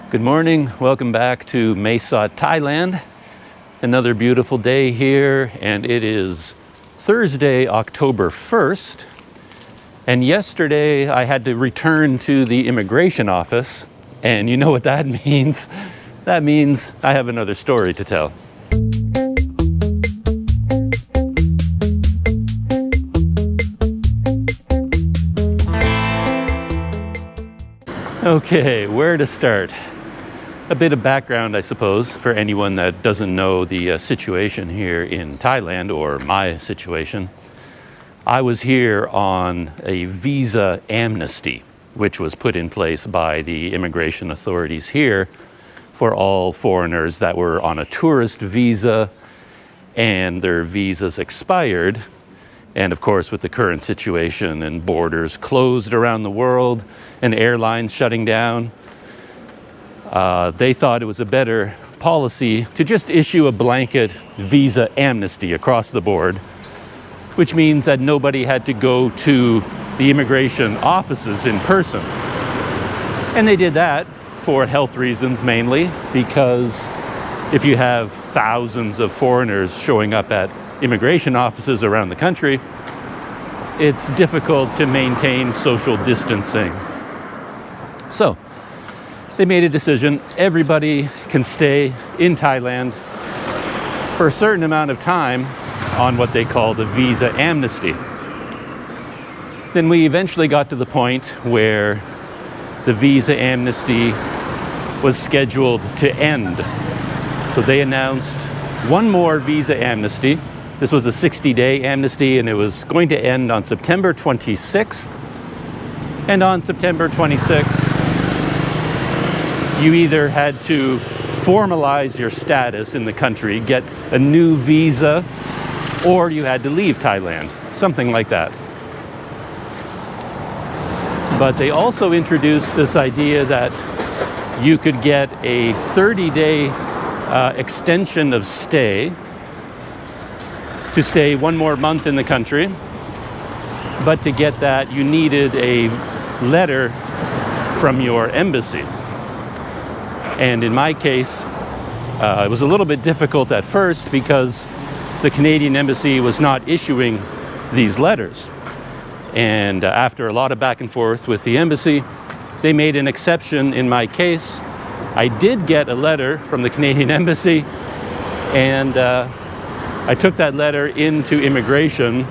Good morning, welcome back to Mae Sot, Thailand. Another beautiful day here, and it is Thursday, October 1st. And yesterday I had to return to the immigration office, and you know what that means? That means I have another story to tell. Okay, where to start? A bit of background, I suppose, for anyone that doesn't know the situation here in Thailand, or my situation. I was here on a visa amnesty, which was put in place by the immigration authorities here for all foreigners that were on a tourist visa and their visas expired. And of course, with the current situation and borders closed around the world and airlines shutting down, they thought it was a better policy to just issue a blanket visa amnesty across the board, which means that nobody had to go to the immigration offices in person. And they did that for health reasons mainly, because if you have thousands of foreigners showing up at immigration offices around the country, it's difficult to maintain social distancing. So they made a decision. Everybody can stay in Thailand for a certain amount of time on what they call the visa amnesty. Then we eventually got to the point where the visa amnesty was scheduled to end. So they announced one more visa amnesty. This was a 60-day amnesty, and it was going to end on September 26th. And on September 26th, you either had to formalize your status in the country, get a new visa, or you had to leave Thailand, something like that. But they also introduced this idea that you could get a 30-day extension of stay, to stay one more month in the country. But to get that, you needed a letter from your embassy. And in my case, it was a little bit difficult at first because the Canadian embassy was not issuing these letters. And after a lot of back and forth with the embassy, they made an exception in my case. I did get a letter from the Canadian embassy, and I took that letter into immigration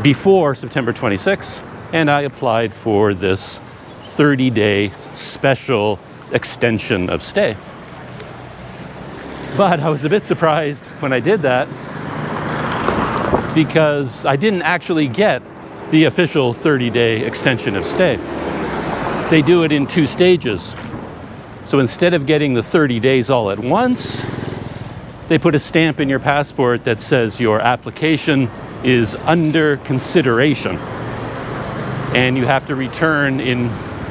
before September 26th, and I applied for this 30-day special extension of stay. But I was a bit surprised when I did that, because I didn't actually get the official 30-day extension of stay. They do it in 2 stages. So instead of getting the 30 days all at once, they put a stamp in your passport that says your application is under consideration. And you have to return in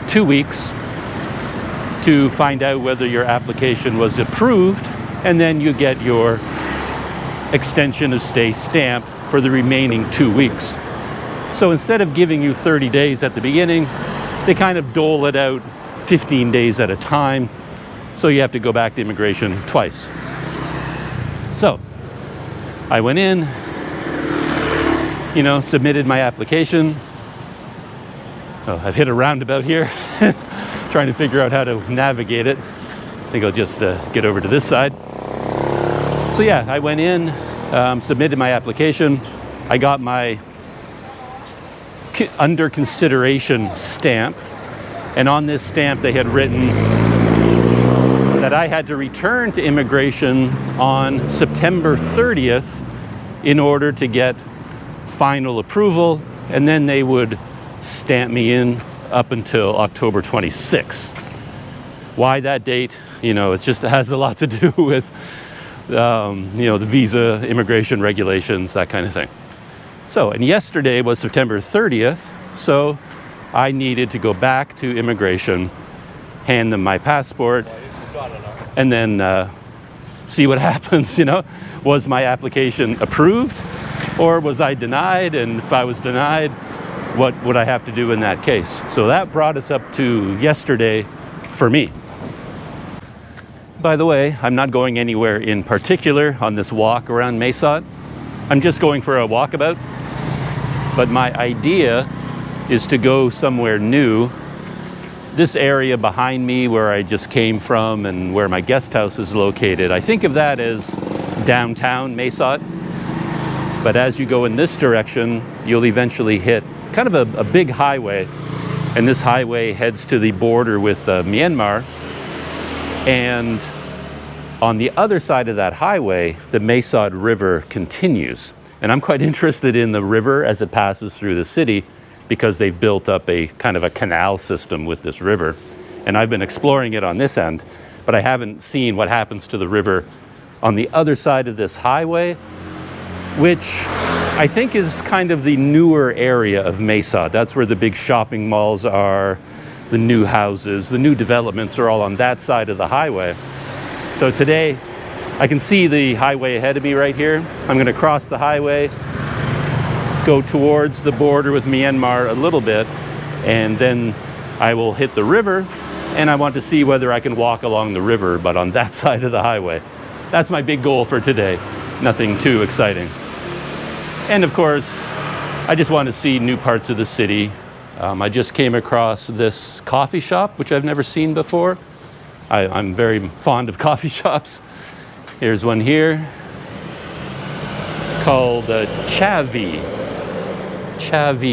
2 weeks to find out whether your application was approved, and then you get your extension of stay stamp for the remaining 2 weeks. So instead of giving you 30 days at the beginning, they kind of dole it out 15 days at a time, so you have to go back to immigration twice. So I went in, submitted my application. Oh, I've hit a roundabout here. Trying to figure out how to navigate it. I think I'll just get over to this side. So yeah, I went in, submitted my application. I got my under consideration stamp, and on this stamp they had written that I had to return to immigration on September 30th in order to get final approval, and then they would stamp me in up until October 26th. Why that date? It just has a lot to do with the visa, immigration regulations, that kind of thing. So, and yesterday was September 30th, so I needed to go back to immigration, hand them my passport, and then see what happens. Was my application approved, or was I denied? And if I was denied, what would I have to do in that case? So that brought us up to yesterday for me. By the way, I'm not going anywhere in particular on this walk around Mae Sot. I'm just going for a walkabout. But my idea is to go somewhere new. This area behind me where I just came from and where my guest house is located, I think of that as downtown Mae Sot. But as you go in this direction, you'll eventually hit kind of a big highway. And this highway heads to the border with Myanmar. And on the other side of that highway, the Mae Sot River continues. And I'm quite interested in the river as it passes through the city because they've built up a kind of a canal system with this river. And I've been exploring it on this end, but I haven't seen what happens to the river on the other side of this highway, which I think is kind of the newer area of Mae Sot. That's where the big shopping malls are, the new houses, the new developments are all on that side of the highway. So today, I can see the highway ahead of me right here. I'm going to cross the highway, go towards the border with Myanmar a little bit, and then I will hit the river, and I want to see whether I can walk along the river, but on that side of the highway. That's my big goal for today. Nothing too exciting. And of course, I just want to see new parts of the city. I just came across this coffee shop, which I've never seen before. I'm very fond of coffee shops. Here's one here called Chavi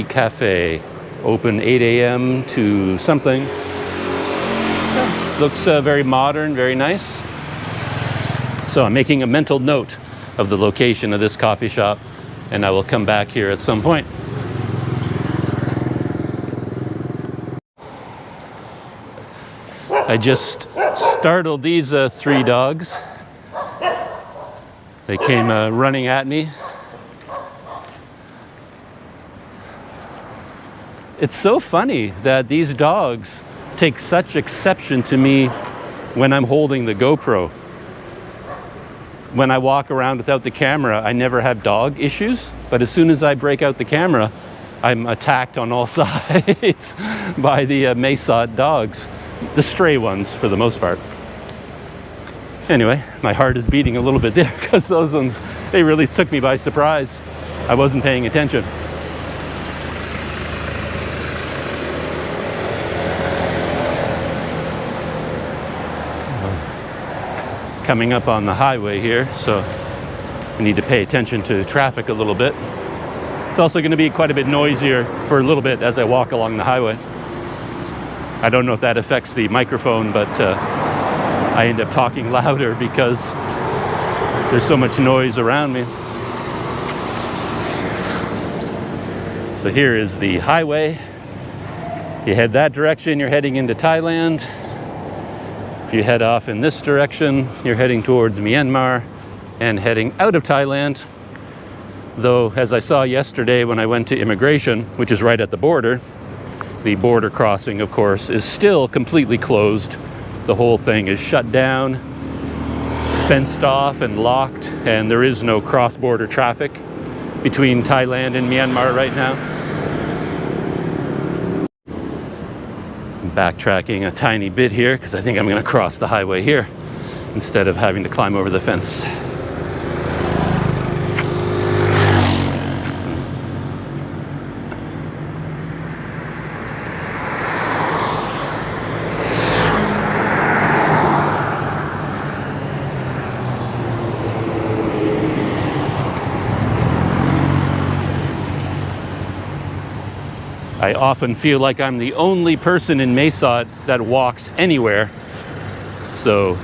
Cafe. Open 8 a.m. to something. Yeah, looks very modern, very nice. So I'm making a mental note of the location of this coffee shop, and I will come back here at some point. I just startled these 3 dogs. They came running at me. It's so funny that these dogs take such exception to me when I'm holding the GoPro. When I walk around without the camera, I never have dog issues, but as soon as I break out the camera, I'm attacked on all sides by the Mae Sot dogs, the stray ones for the most part. Anyway, my heart is beating a little bit there because those ones, they really took me by surprise. I wasn't paying attention. Coming up on the highway here, so we need to pay attention to traffic a little bit. It's also going to be quite a bit noisier for a little bit as I walk along the highway. I don't know if that affects the microphone, but I end up talking louder because there's so much noise around me. So here is the highway. You head that direction, you're heading into Thailand. If you head off in this direction, you're heading towards Myanmar and heading out of Thailand. Though, as I saw yesterday when I went to immigration, which is right at the border crossing, of course, is still completely closed. The whole thing is shut down, fenced off and locked, and there is no cross-border traffic between Thailand and Myanmar right now. Backtracking a tiny bit here because I think I'm going to cross the highway here instead of having to climb over the fence. I often feel like I'm the only person in Mae Sot that walks anywhere, so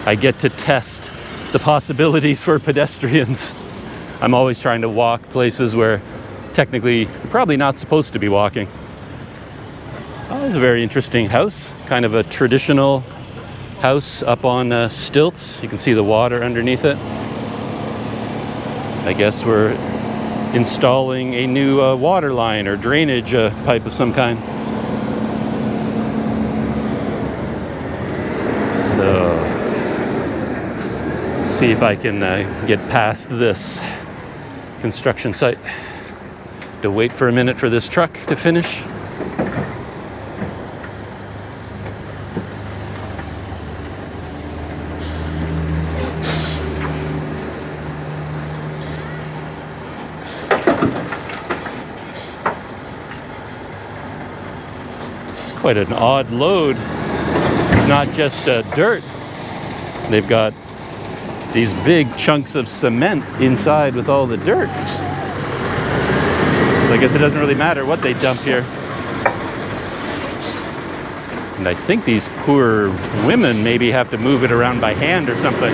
I get to test the possibilities for pedestrians. I'm always trying to walk places where technically you're probably not supposed to be walking. Oh, it's a very interesting house, kind of a traditional house up on stilts. You can see the water underneath it. I guess we're installing a new water line or drainage pipe of some kind. So, see if I can get past this construction site. To wait for a minute for this truck to finish. Quite an odd load. It's not just dirt. They've got these big chunks of cement inside with all the dirt. So I guess it doesn't really matter what they dump here. And I think these poor women maybe have to move it around by hand or something.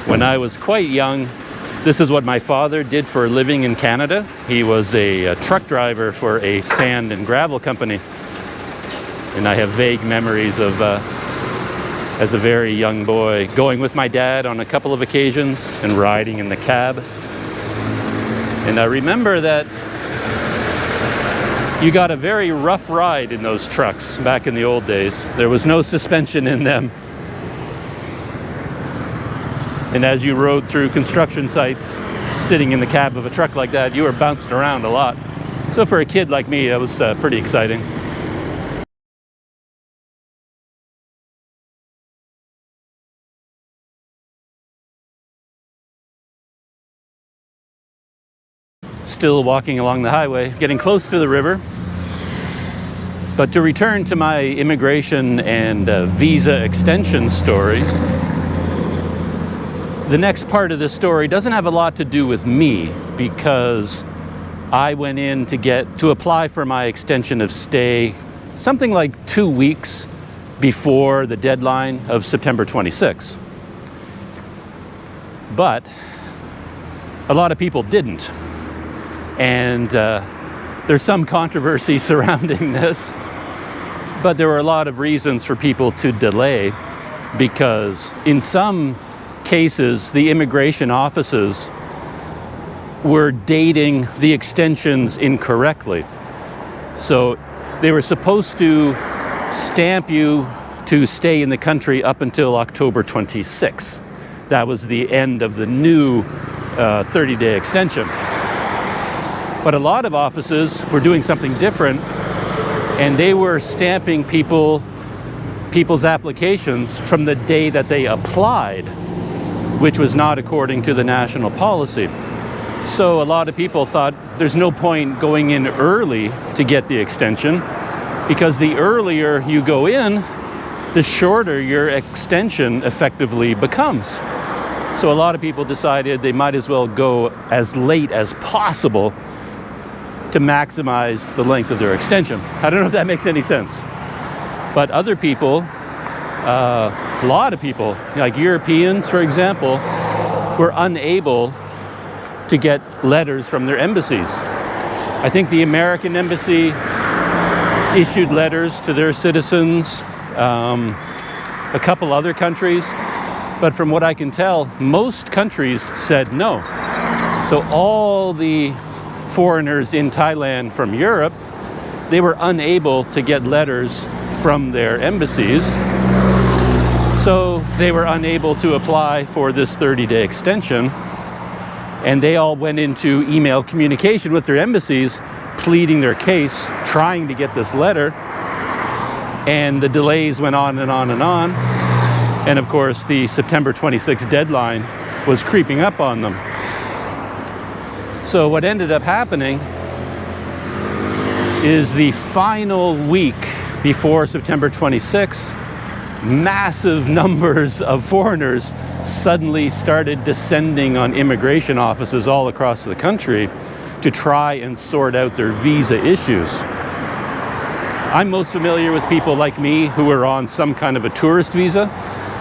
When I was quite young, this is what my father did for a living in Canada. He was a truck driver for a sand and gravel company. And I have vague memories of, as a very young boy, going with my dad on a couple of occasions and riding in the cab. And I remember that you got a very rough ride in those trucks back in the old days. There was no suspension in them. And as you rode through construction sites, sitting in the cab of a truck like that, you were bouncing around a lot. So for a kid like me, that was pretty exciting. Still walking along the highway, getting close to the river. But to return to my immigration and visa extension story, the next part of this story doesn't have a lot to do with me, because I went in to apply for my extension of stay something like 2 weeks before the deadline of September 26. But a lot of people didn't. And there's some controversy surrounding this, but there were a lot of reasons for people to delay, because in some cases, the immigration offices were dating the extensions incorrectly. So they were supposed to stamp you to stay in the country up until October 26th. That was the end of the new 30-day extension. But a lot of offices were doing something different, and they were stamping people's applications from the day that they applied, which was not according to the national policy. So a lot of people thought there's no point going in early to get the extension, because the earlier you go in, the shorter your extension effectively becomes. So a lot of people decided they might as well go as late as possible to maximize the length of their extension. I don't know if that makes any sense. But other people, a lot of people, like Europeans, for example, were unable to get letters from their embassies. I think the American embassy issued letters to their citizens, a couple other countries, but from what I can tell, most countries said no. So all the foreigners in Thailand from Europe, they were unable to get letters from their embassies. So they were unable to apply for this 30-day extension. And they all went into email communication with their embassies, pleading their case, trying to get this letter. And the delays went on and on and on. And of course, the September 26th deadline was creeping up on them. So what ended up happening is the final week before September 26th, massive numbers of foreigners suddenly started descending on immigration offices all across the country to try and sort out their visa issues. I'm most familiar with people like me who are on some kind of a tourist visa,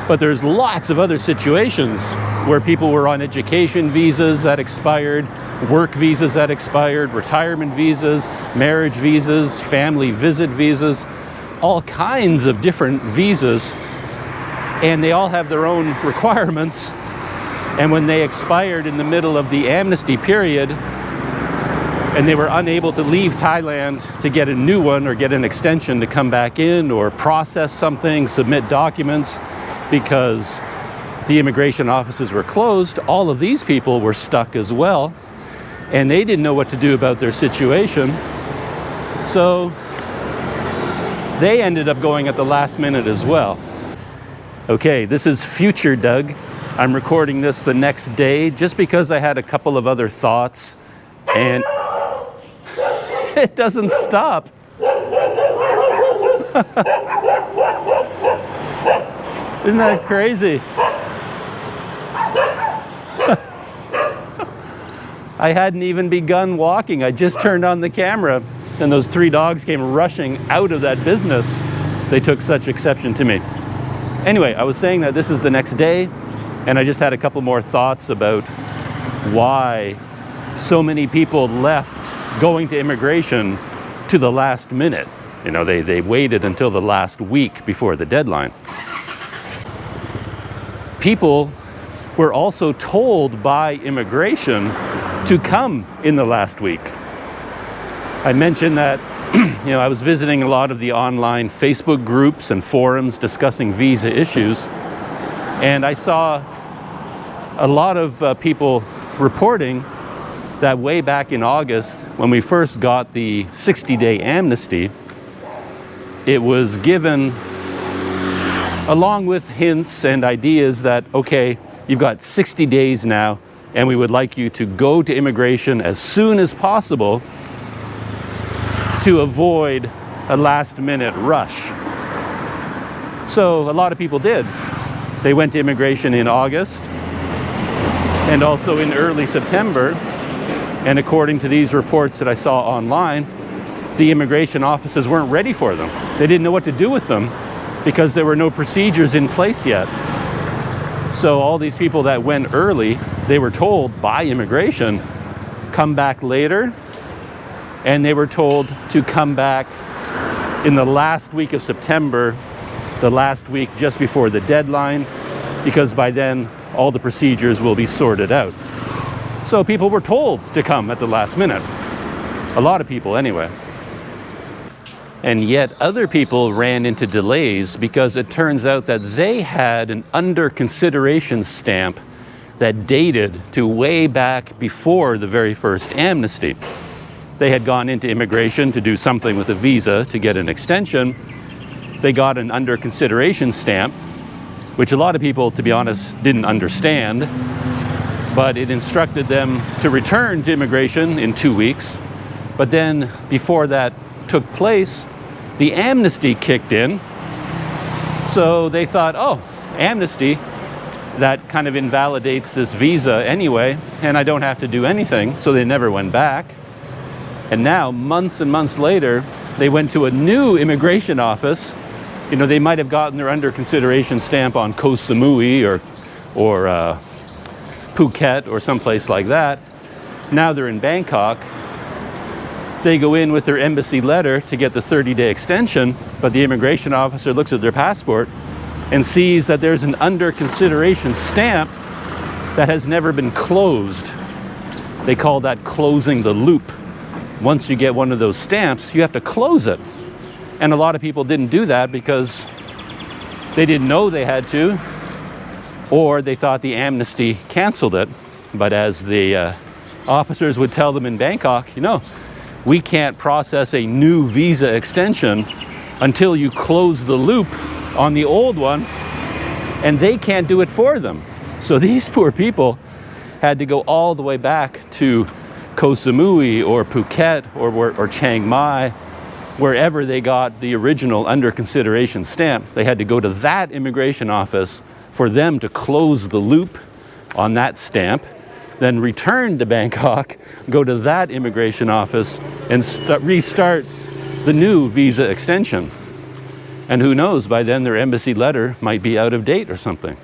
but there's lots of other situations where people were on education visas that expired, work visas that expired, retirement visas, marriage visas, family visit visas, all kinds of different visas, and they all have their own requirements. And when they expired in the middle of the amnesty period and they were unable to leave Thailand to get a new one or get an extension to come back in or process something, submit documents, because the immigration offices were closed, all of these people were stuck as well, and they didn't know what to do about their situation. So they ended up going at the last minute as well. Okay, this is future Doug. I'm recording this the next day just because I had a couple of other thoughts and it doesn't stop. Isn't that crazy? I hadn't even begun walking. I just turned on the camera and those 3 dogs came rushing out of that business. They took such exception to me. Anyway, I was saying that this is the next day and I just had a couple more thoughts about why so many people left going to immigration to the last minute. You know, they waited until the last week before the deadline. People were also told by immigration to come in the last week. I mentioned that I was visiting a lot of the online Facebook groups and forums discussing visa issues, and I saw a lot of people reporting that way back in August, when we first got the 60-day amnesty, it was given along with hints and ideas that, okay, you've got 60 days now, and we would like you to go to immigration as soon as possible to avoid a last-minute rush. So a lot of people did. They went to immigration in August and also in early September. And according to these reports that I saw online, the immigration offices weren't ready for them. They didn't know what to do with them because there were no procedures in place yet. So all these people that went early, they were told by immigration, come back later. And they were told to come back in the last week of September, the last week just before the deadline, because by then all the procedures will be sorted out. So people were told to come at the last minute. A lot of people anyway. And yet other people ran into delays because it turns out that they had an under consideration stamp that dated to way back before the very first amnesty. They had gone into immigration to do something with a visa to get an extension. They got an under consideration stamp, which a lot of people, to be honest, didn't understand, but it instructed them to return to immigration in 2 weeks. But then before that took place, the amnesty kicked in. So they thought, oh, amnesty, that kind of invalidates this visa anyway, and I don't have to do anything. So they never went back. And now, months and months later, they went to a new immigration office. You know, they might have gotten their under consideration stamp on Koh Samui or Phuket or someplace like that. Now they're in Bangkok. They go in with their embassy letter to get the 30-day extension, but the immigration officer looks at their passport and sees that there's an under consideration stamp that has never been closed. They call that closing the loop. Once you get one of those stamps, you have to close it. And a lot of people didn't do that because they didn't know they had to, or they thought the amnesty canceled it. But as the officers would tell them in Bangkok, you know, we can't process a new visa extension until you close the loop on the old one, and they can't do it for them. So these poor people had to go all the way back to Koh Samui or Phuket or Chiang Mai, wherever they got the original under consideration stamp. They had to go to that immigration office for them to close the loop on that stamp, then return to Bangkok, go to that immigration office and restart the new visa extension. And who knows, by then their embassy letter might be out of date or something.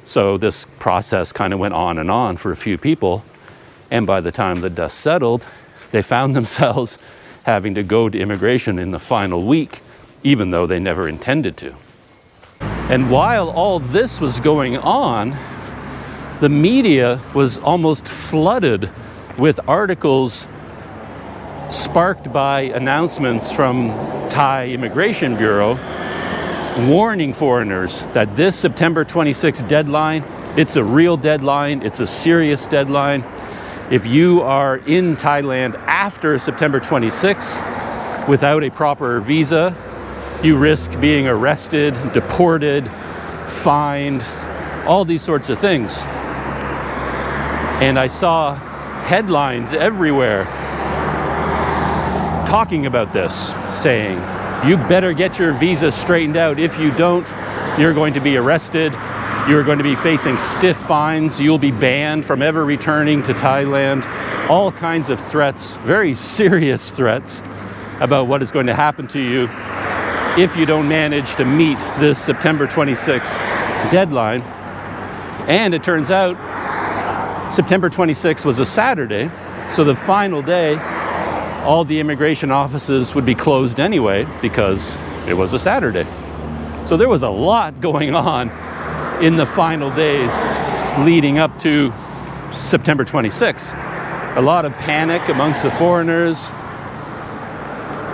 So this process kind of went on and on for a few people. And by the time the dust settled, they found themselves having to go to immigration in the final week, even though they never intended to. And while all this was going on, the media was almost flooded with articles sparked by announcements from Thai Immigration Bureau warning foreigners that this September 26th deadline, it's a real deadline, it's a serious deadline. If you are in Thailand after September 26th without a proper visa, you risk being arrested, deported, fined, all these sorts of things. And I saw headlines everywhere talking about this, saying, you better get your visa straightened out. If you don't, you're going to be arrested. You're going to be facing stiff fines. You'll be banned from ever returning to Thailand. All kinds of threats, very serious threats about what is going to happen to you if you don't manage to meet this September 26th deadline. And it turns out September 26th was a Saturday, so the final day, all the immigration offices would be closed anyway because it was a Saturday. So there was a lot going on in the final days leading up to September 26th. A lot of panic amongst the foreigners.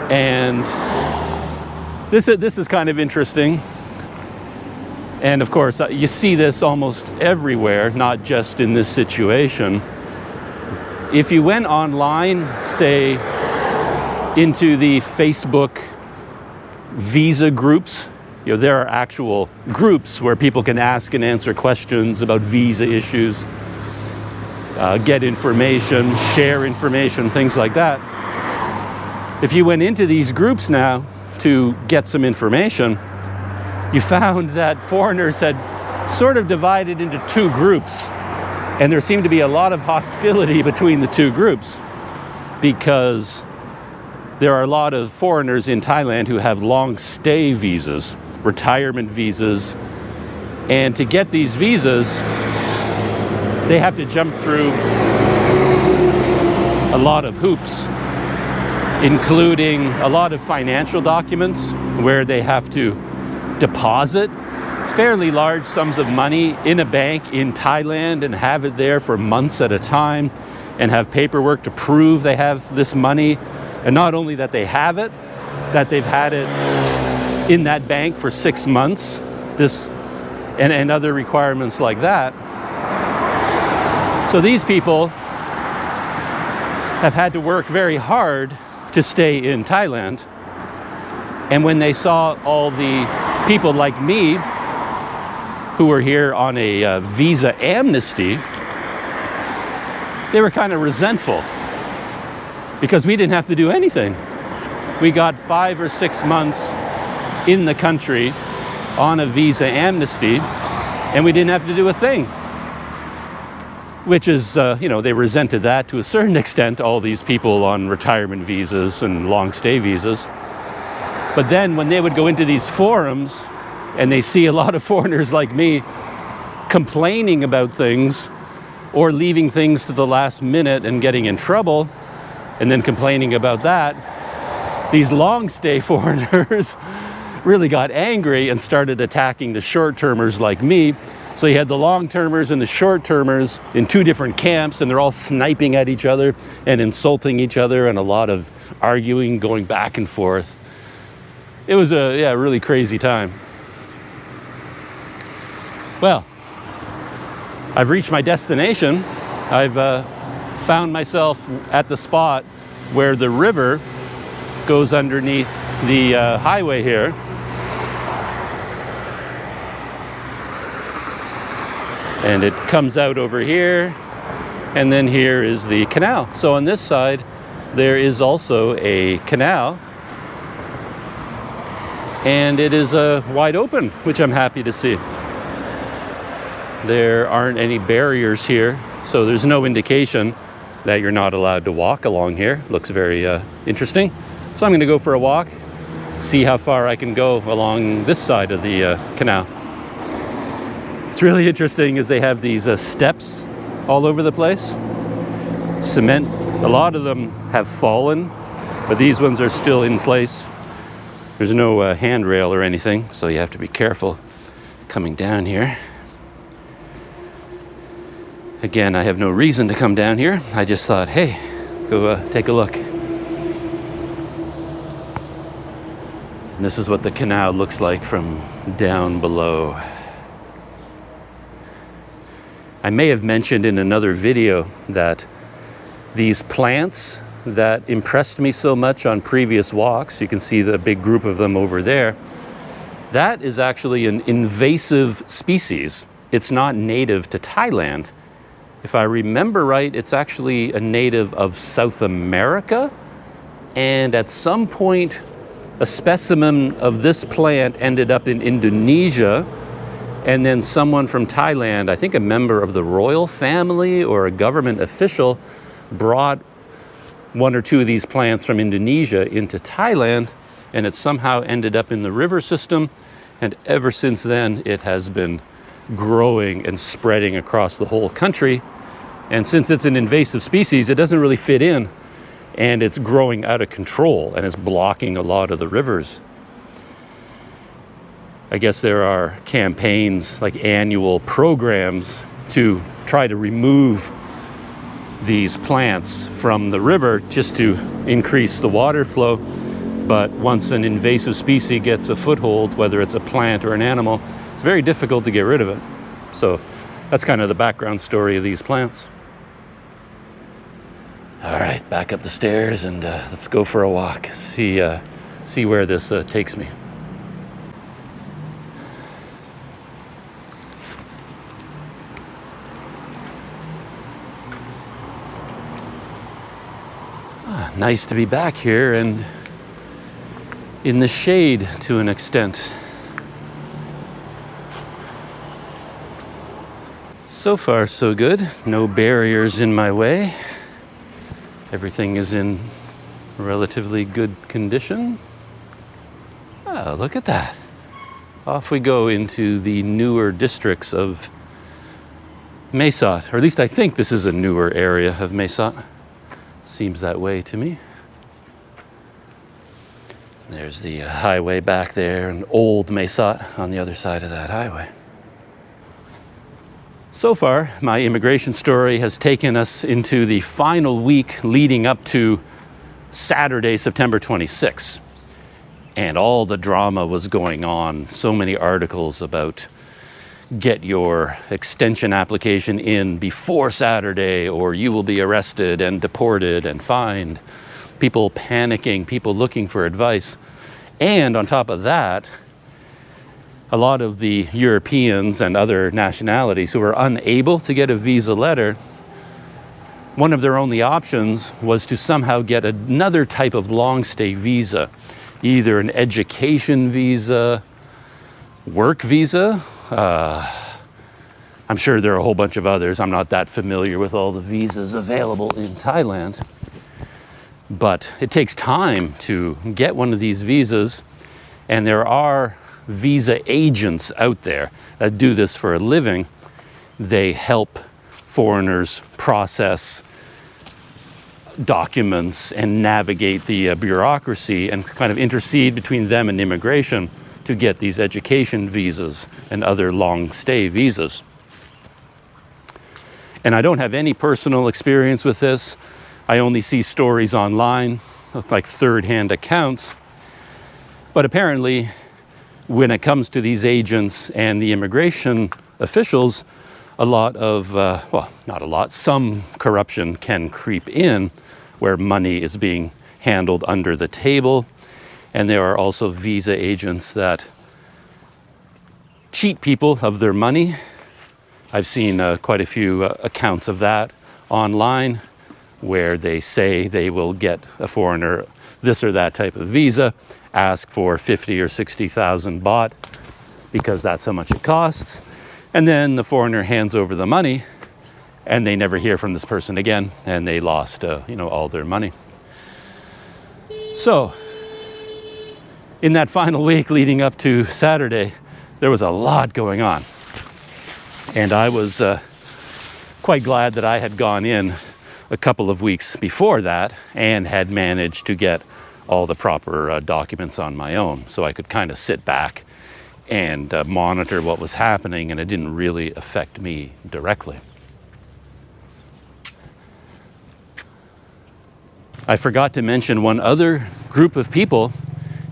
And this is kind of interesting. And of course, you see this almost everywhere, not just in this situation. If you went online, say, into the Facebook visa groups, there are actual groups where people can ask and answer questions about visa issues, get information, share information, things like that. If you went into these groups now to get some information, you found that foreigners had sort of divided into two groups. And there seemed to be a lot of hostility between the two groups because there are a lot of foreigners in Thailand who have long stay visas, retirement visas. And to get these visas, they have to jump through a lot of hoops, including a lot of financial documents where they have to deposit fairly large sums of money in a bank in Thailand and have it there for months at a time and have paperwork to prove they have this money. And not only that they have it, that they've had it in that bank for 6 months, and other requirements like that. So these people have had to work very hard to stay in Thailand. And when they saw all the people like me who were here on a visa amnesty, they were kind of resentful because we didn't have to do anything. We got 5 or 6 months in the country on a visa amnesty, and we didn't have to do a thing. Which is, they resented that to a certain extent, all these people on retirement visas and long stay visas. But then when they would go into these forums and they see a lot of foreigners like me complaining about things or leaving things to the last minute and getting in trouble and then complaining about that, these long stay foreigners really got angry and started attacking the short-termers like me. So you had the long-termers and the short-termers in two different camps, and they're all sniping at each other and insulting each other, and a lot of arguing going back and forth. It was a really crazy time. Well, I've reached my destination. I've found myself at the spot where the river goes underneath the highway here. And it comes out over here, and then here is the canal. So on this side, there is also a canal, and it is wide open, which I'm happy to see. There aren't any barriers here, so there's no indication that you're not allowed to walk along here. Looks very interesting. So I'm going to go for a walk, see how far I can go along this side of the canal. What's really interesting is they have these steps all over the place. Cement, a lot of them have fallen, but these ones are still in place. There's no handrail or anything, so you have to be careful coming down here. Again, I have no reason to come down here. I just thought, hey, go take a look. And this is what the canal looks like from down below. I may have mentioned in another video that these plants that impressed me so much on previous walks, you can see the big group of them over there, That is actually an invasive species. It's not native to Thailand. If I remember right, it's actually a native of South America. And at some point, a specimen of this plant ended up in Indonesia. And then someone from Thailand, I think a member of the royal family or a government official, brought one or two of these plants from Indonesia into Thailand, and it somehow ended up in the river system. And ever since then, it has been growing and spreading across the whole country. And since it's an invasive species, it doesn't really fit in, and it's growing out of control and it's blocking a lot of the rivers. I guess there are campaigns, like annual programs, to try to remove these plants from the river just to increase the water flow. But once an invasive species gets a foothold, whether it's a plant or an animal, it's very difficult to get rid of it. So that's kind of the background story of these plants. All right, back up the stairs and let's go for a walk. See where this takes me. Nice to be back here and in the shade to an extent. So far, so good. No barriers in my way. Everything is in relatively good condition. Oh, look at that. Off we go into the newer districts of Mae Sot, or at least I think this is a newer area of Mae Sot. Seems that way to me. There's the highway back there, and old Mae Sot on the other side of that highway. So far, my immigration story has taken us into the final week leading up to Saturday, September 26th. And all the drama was going on. So many articles about get your extension application in before Saturday or you will be arrested and deported and fined. People panicking, people looking for advice. And on top of that, a lot of the Europeans and other nationalities who were unable to get a visa letter, one of their only options was to somehow get another type of long stay visa, either an education visa, work visa. I'm sure there are a whole bunch of others. I'm not that familiar with all the visas available in Thailand. But it takes time to get one of these visas, and there are visa agents out there that do this for a living. They help foreigners process documents and navigate the bureaucracy and kind of intercede between them and immigration to get these education visas and other long stay visas. And I don't have any personal experience with this. I only see stories online, like third-hand accounts. But apparently, when it comes to these agents and the immigration officials, a lot of, well, not a lot, some corruption can creep in where money is being handled under the table. And there are also visa agents that cheat people of their money. I've seen quite a few accounts of that online where they say they will get a foreigner this or that type of visa, ask for 50 or 60,000 baht because that's how much it costs. And then the foreigner hands over the money and they never hear from this person again, and they lost all their money. So in that final week leading up to Saturday, there was a lot going on. And I was quite glad that I had gone in a couple of weeks before that and had managed to get all the proper documents on my own. So I could kind of sit back and monitor what was happening, and it didn't really affect me directly. I forgot to mention one other group of people,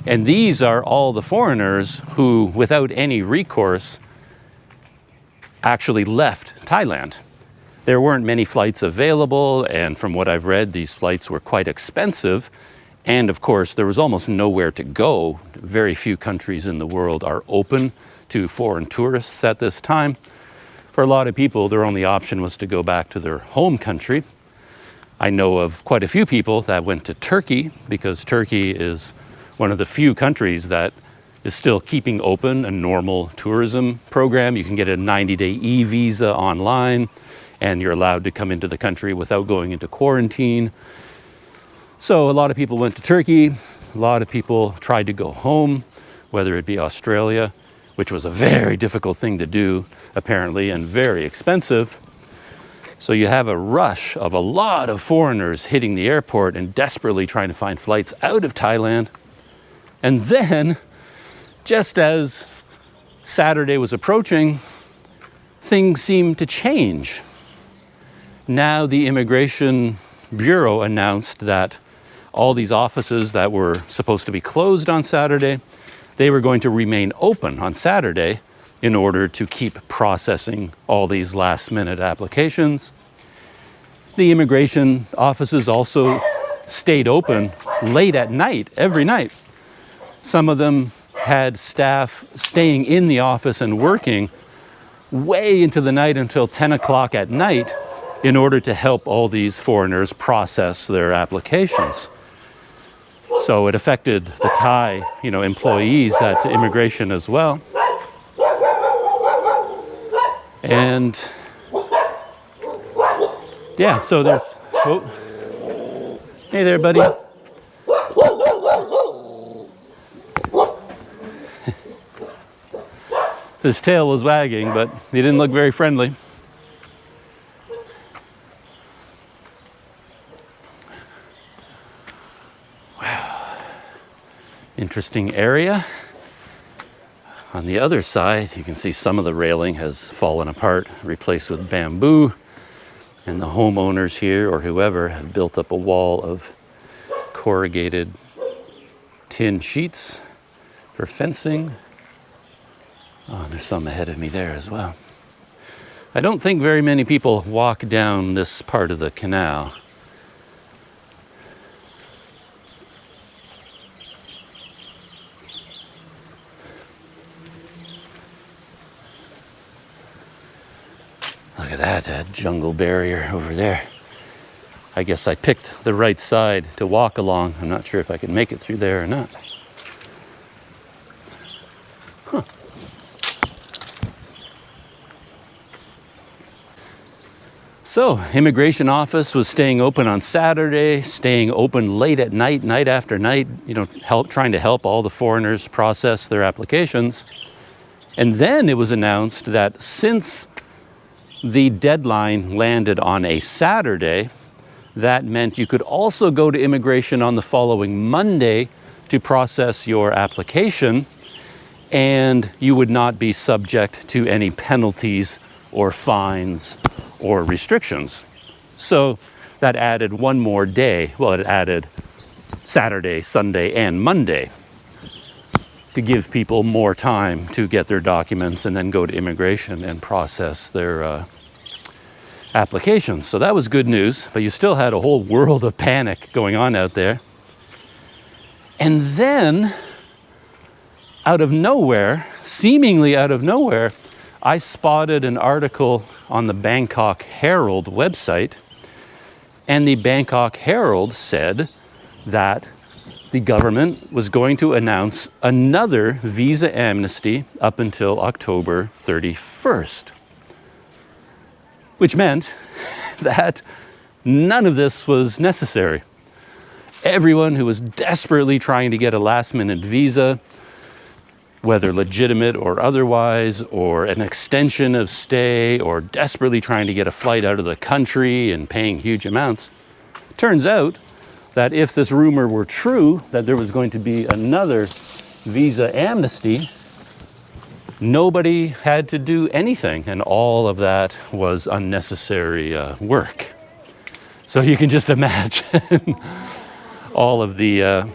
and these are all the foreigners who, without any recourse, actually left Thailand. There weren't many flights available, and from what I've read, these flights were quite expensive, And of course, there was almost nowhere to go. Very few countries in the world are open to foreign tourists at this time. For a lot of people, their only option was to go back to their home country. I know of quite a few people that went to Turkey, because Turkey is one of the few countries that is still keeping open a normal tourism program. You can get a 90-day e-visa online, and you're allowed to come into the country without going into quarantine. So a lot of people went to Turkey. A lot of people tried to go home, whether it be Australia, which was a very difficult thing to do, apparently, and very expensive. So you have a rush of a lot of foreigners hitting the airport and desperately trying to find flights out of Thailand. And then, just as Saturday was approaching, things seemed to change. Now the Immigration Bureau announced that all these offices that were supposed to be closed on Saturday, they were going to remain open on Saturday in order to keep processing all these last-minute applications. The immigration offices also stayed open late at night, every night. Some of them had staff staying in the office and working way into the night until 10 o'clock at night in order to help all these foreigners process their applications. So it affected the Thai, employees at immigration as well. And yeah, so there's, oh, hey there, buddy. His tail was wagging, but he didn't look very friendly. Wow. Interesting area. On the other side, you can see some of the railing has fallen apart, replaced with bamboo. And the homeowners here, or whoever, have built up a wall of corrugated tin sheets for fencing. Oh, there's some ahead of me there as well. I don't think very many people walk down this part of the canal. Look at that jungle barrier over there. I guess I picked the right side to walk along. I'm not sure if I can make it through there or not. Huh. So, immigration office was staying open on Saturday, staying open late at night, night after night, trying to help all the foreigners process their applications. And then it was announced that since the deadline landed on a Saturday, that meant you could also go to immigration on the following Monday to process your application, and you would not be subject to any penalties or fines or restrictions. So that added one more day. Well, it added Saturday, Sunday, and Monday to give people more time to get their documents and then go to immigration and process their applications. So that was good news, but you still had a whole world of panic going on out there. And then, out of nowhere, seemingly out of nowhere, I spotted an article on the Bangkok Herald website, and the Bangkok Herald said that the government was going to announce another visa amnesty up until October 31st, which meant that none of this was necessary. Everyone who was desperately trying to get a last-minute visa, whether legitimate or otherwise, or an extension of stay, or desperately trying to get a flight out of the country and paying huge amounts. Turns out that if this rumor were true, that there was going to be another visa amnesty, nobody had to do anything, and all of that was unnecessary work. So you can just imagine all of the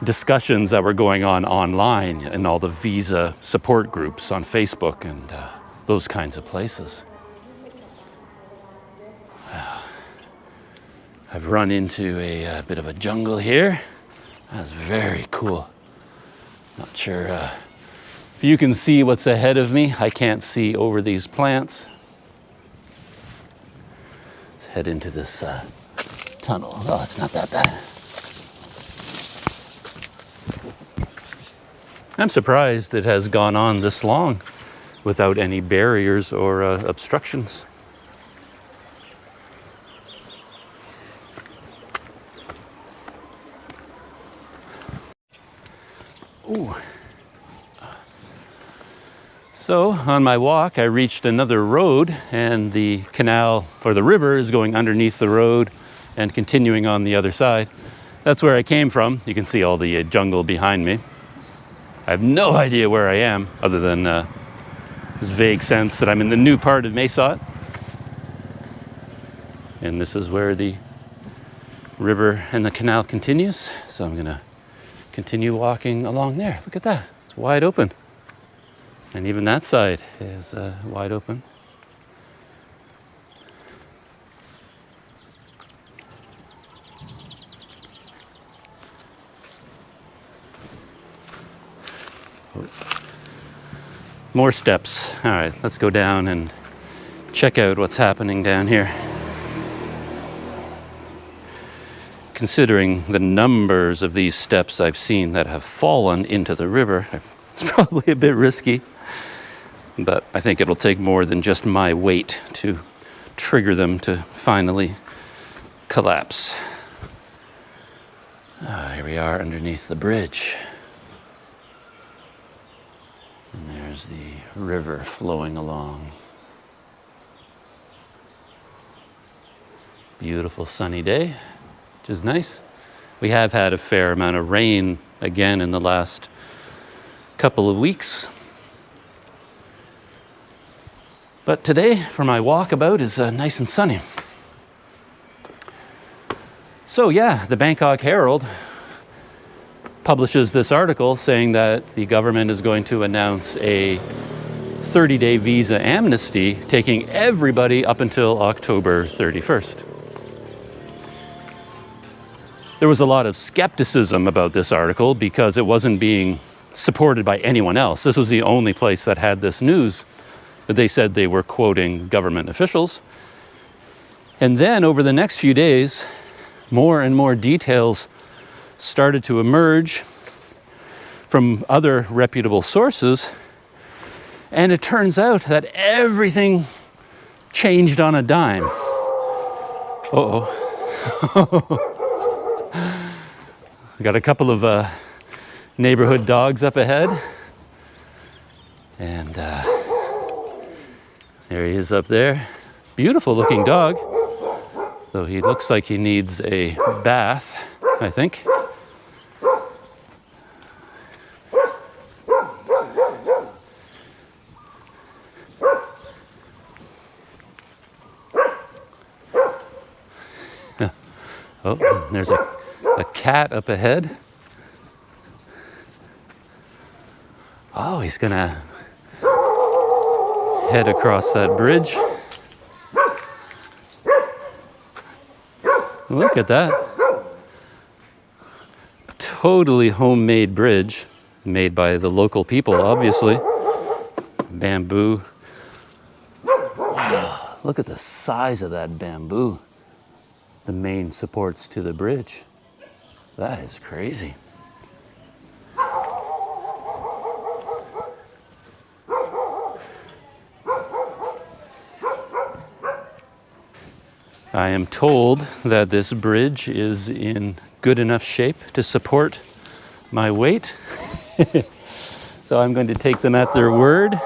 discussions that were going on online and all the visa support groups on Facebook and those kinds of places. I've run into a bit of a jungle here. That's very cool. Not sure if you can see what's ahead of me. I can't see over these plants. Let's head into this tunnel. Oh, it's not that bad. I'm surprised it has gone on this long without any barriers or obstructions. Ooh. So on my walk, I reached another road, and the canal or the river is going underneath the road and continuing on the other side. That's where I came from. You can see all the jungle behind me. I have no idea where I am, other than this vague sense that I'm in the new part of Mae Sot. And this is where the river and the canal continues. So I'm gonna continue walking along there. Look at that, it's wide open. And even that side is wide open. More steps. All right, let's go down and check out what's happening down here. Considering the numbers of these steps I've seen that have fallen into the river, it's probably a bit risky, but I think it'll take more than just my weight to trigger them to finally collapse. Here we are underneath the bridge. And there's the river flowing along. Beautiful sunny day, which is nice. We have had a fair amount of rain again in the last couple of weeks. But today, for my walkabout, is nice and sunny. So yeah, the Bangkok Herald publishes this article saying that the government is going to announce a 30-day visa amnesty, taking everybody up until October 31st. There was a lot of skepticism about this article because it wasn't being supported by anyone else. This was the only place that had this news. But they said they were quoting government officials. And then over the next few days, more and more details started to emerge from other reputable sources. And it turns out that everything changed on a dime. Uh-oh. We got a couple of neighborhood dogs up ahead. And there he is up there. Beautiful looking dog. Though he looks like he needs a bath, I think. Oh, there's a cat up ahead. Oh, he's gonna head across that bridge. Look at that. Totally homemade bridge, made by the local people, obviously. Bamboo. Wow, look at the size of that bamboo. The main supports to the bridge. That is crazy. I am told that this bridge is in good enough shape to support my weight. So I'm going to take them at their word.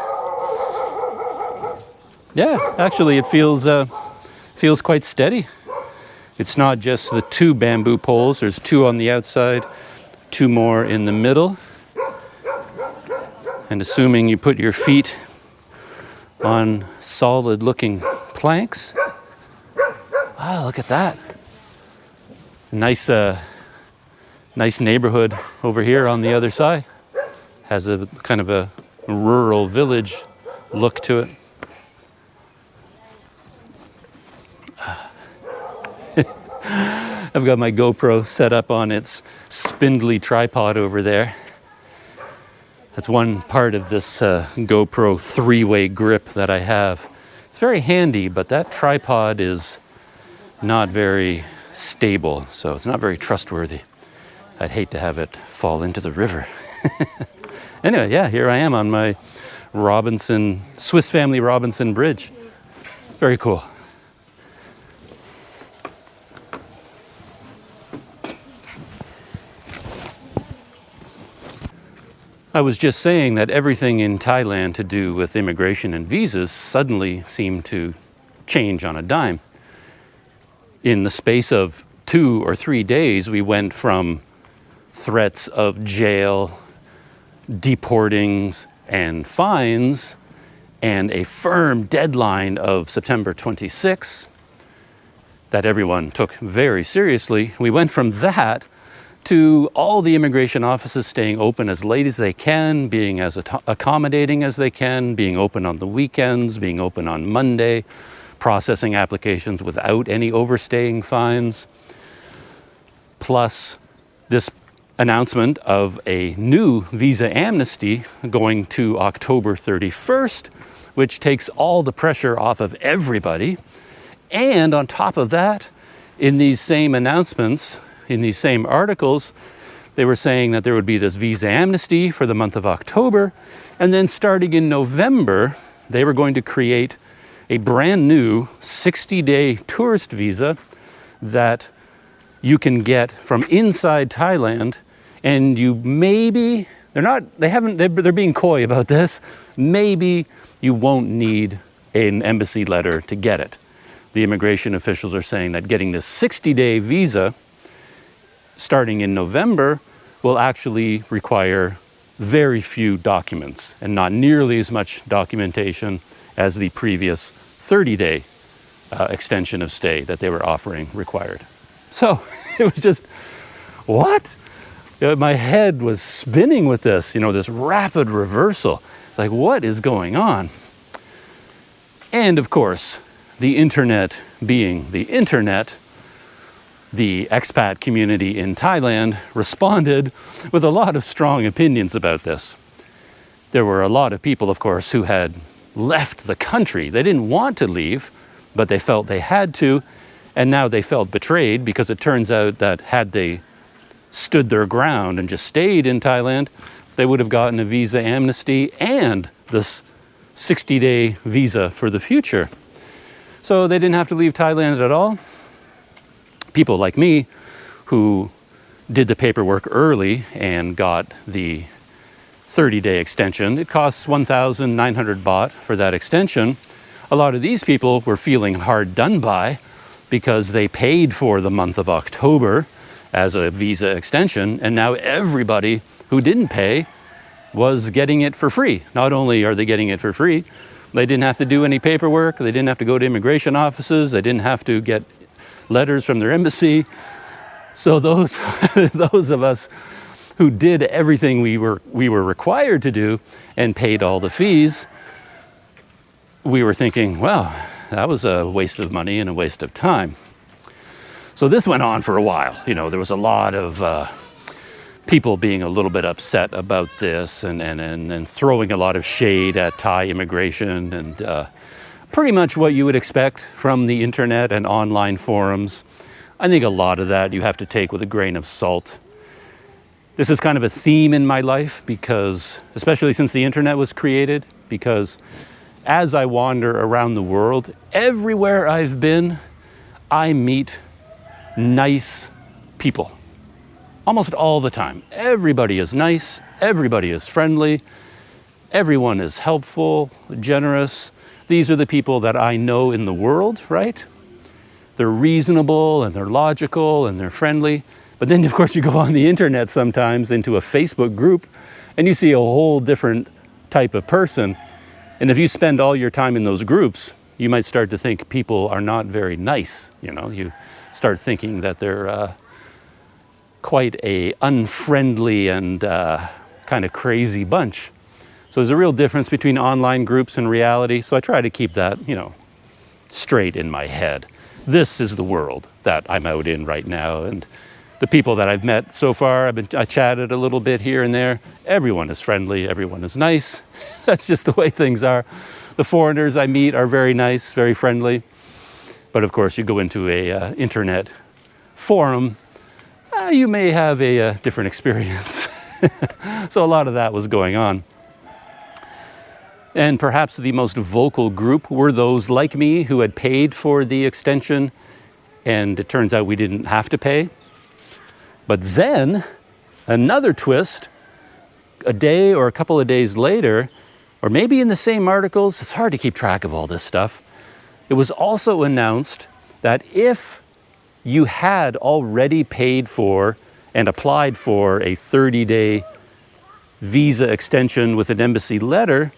Yeah, actually it feels quite steady. It's not just the two bamboo poles. There's two on the outside, two more in the middle. And assuming you put your feet on solid looking planks. Wow, look at that. It's a nice neighborhood over here on the other side. Has a kind of a rural village look to it. I've got my GoPro set up on its spindly tripod over there. That's one part of this GoPro 3-way grip that I have. It's very handy, but that tripod is not very stable, so it's not very trustworthy. I'd hate to have it fall into the river. Anyway, yeah, here I am on my Swiss Family Robinson Bridge. Very cool. I was just saying that everything in Thailand to do with immigration and visas suddenly seemed to change on a dime. In the space of 2 or 3 days, we went from threats of jail, deportings, and fines, and a firm deadline of September 26 that everyone took very seriously. We went from that to all the immigration offices staying open as late as they can, being as accommodating as they can, being open on the weekends, being open on Monday, processing applications without any overstaying fines. Plus this announcement of a new visa amnesty going to October 31st, which takes all the pressure off of everybody. And on top of that, in these same announcements, in these same articles, they were saying that there would be this visa amnesty for the month of October, and then starting in November, they were going to create a brand new 60-day tourist visa that you can get from inside Thailand, and you maybe, they're being coy about this, maybe you won't need an embassy letter to get it. The immigration officials are saying that getting this 60-day visa starting in November will actually require very few documents and not nearly as much documentation as the previous 30-day extension of stay that they were offering required. So it was just, what? My head was spinning with this, this rapid reversal. Like, what is going on? And of course, the internet being the internet, the expat community in Thailand responded with a lot of strong opinions about this. There were a lot of people, of course, who had left the country. They didn't want to leave, but they felt they had to, and now they felt betrayed because it turns out that had they stood their ground and just stayed in Thailand, they would have gotten a visa amnesty and this 60-day visa for the future. So they didn't have to leave Thailand at all. People like me who did the paperwork early and got the 30-day extension, it costs 1,900 baht for that extension. A lot of these people were feeling hard done by because they paid for the month of October as a visa extension, and now everybody who didn't pay was getting it for free. Not only are they getting it for free, they didn't have to do any paperwork, they didn't have to go to immigration offices, they didn't have to get letters from their embassy. So those of us who did everything we were required to do and paid all the fees, we were thinking, well, that was a waste of money and a waste of time. So this went on for a while. There was a lot of people being a little bit upset about this and throwing a lot of shade at Thai immigration and pretty much what you would expect from the internet and online forums. I think a lot of that you have to take with a grain of salt. This is kind of a theme in my life because, especially since the internet was created, because as I wander around the world, everywhere I've been, I meet nice people. Almost all the time. Everybody is nice, everybody is friendly, everyone is helpful, generous. These are the people that I know in the world, right? They're reasonable and they're logical and they're friendly. But then, of course, you go on the internet sometimes into a Facebook group and you see a whole different type of person. And if you spend all your time in those groups, you might start to think people are not very nice. You start thinking that they're quite a unfriendly and kind of crazy bunch. So there's a real difference between online groups and reality. So I try to keep that, straight in my head. This is the world that I'm out in right now. And the people that I've met so far, I chatted a little bit here and there. Everyone is friendly, everyone is nice. That's just the way things are. The foreigners I meet are very nice, very friendly. But of course, you go into a internet forum, you may have a different experience. So a lot of that was going on. And perhaps the most vocal group were those like me who had paid for the extension, and it turns out we didn't have to pay. But then, another twist, a day or a couple of days later, or maybe in the same articles, it's hard to keep track of all this stuff, it was also announced that if you had already paid for and applied for a 30-day visa extension with an embassy letter,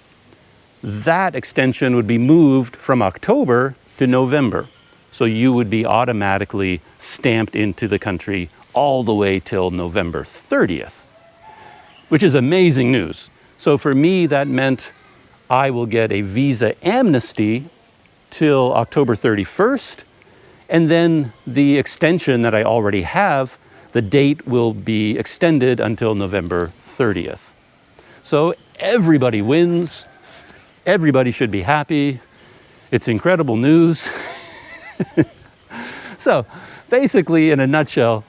that extension would be moved from October to November. So you would be automatically stamped into the country all the way till November 30th, which is amazing news. So for me, that meant I will get a visa amnesty till October 31st, and then the extension that I already have, the date will be extended until November 30th. So everybody wins. Everybody should be happy. It's incredible news. So basically, in a nutshell,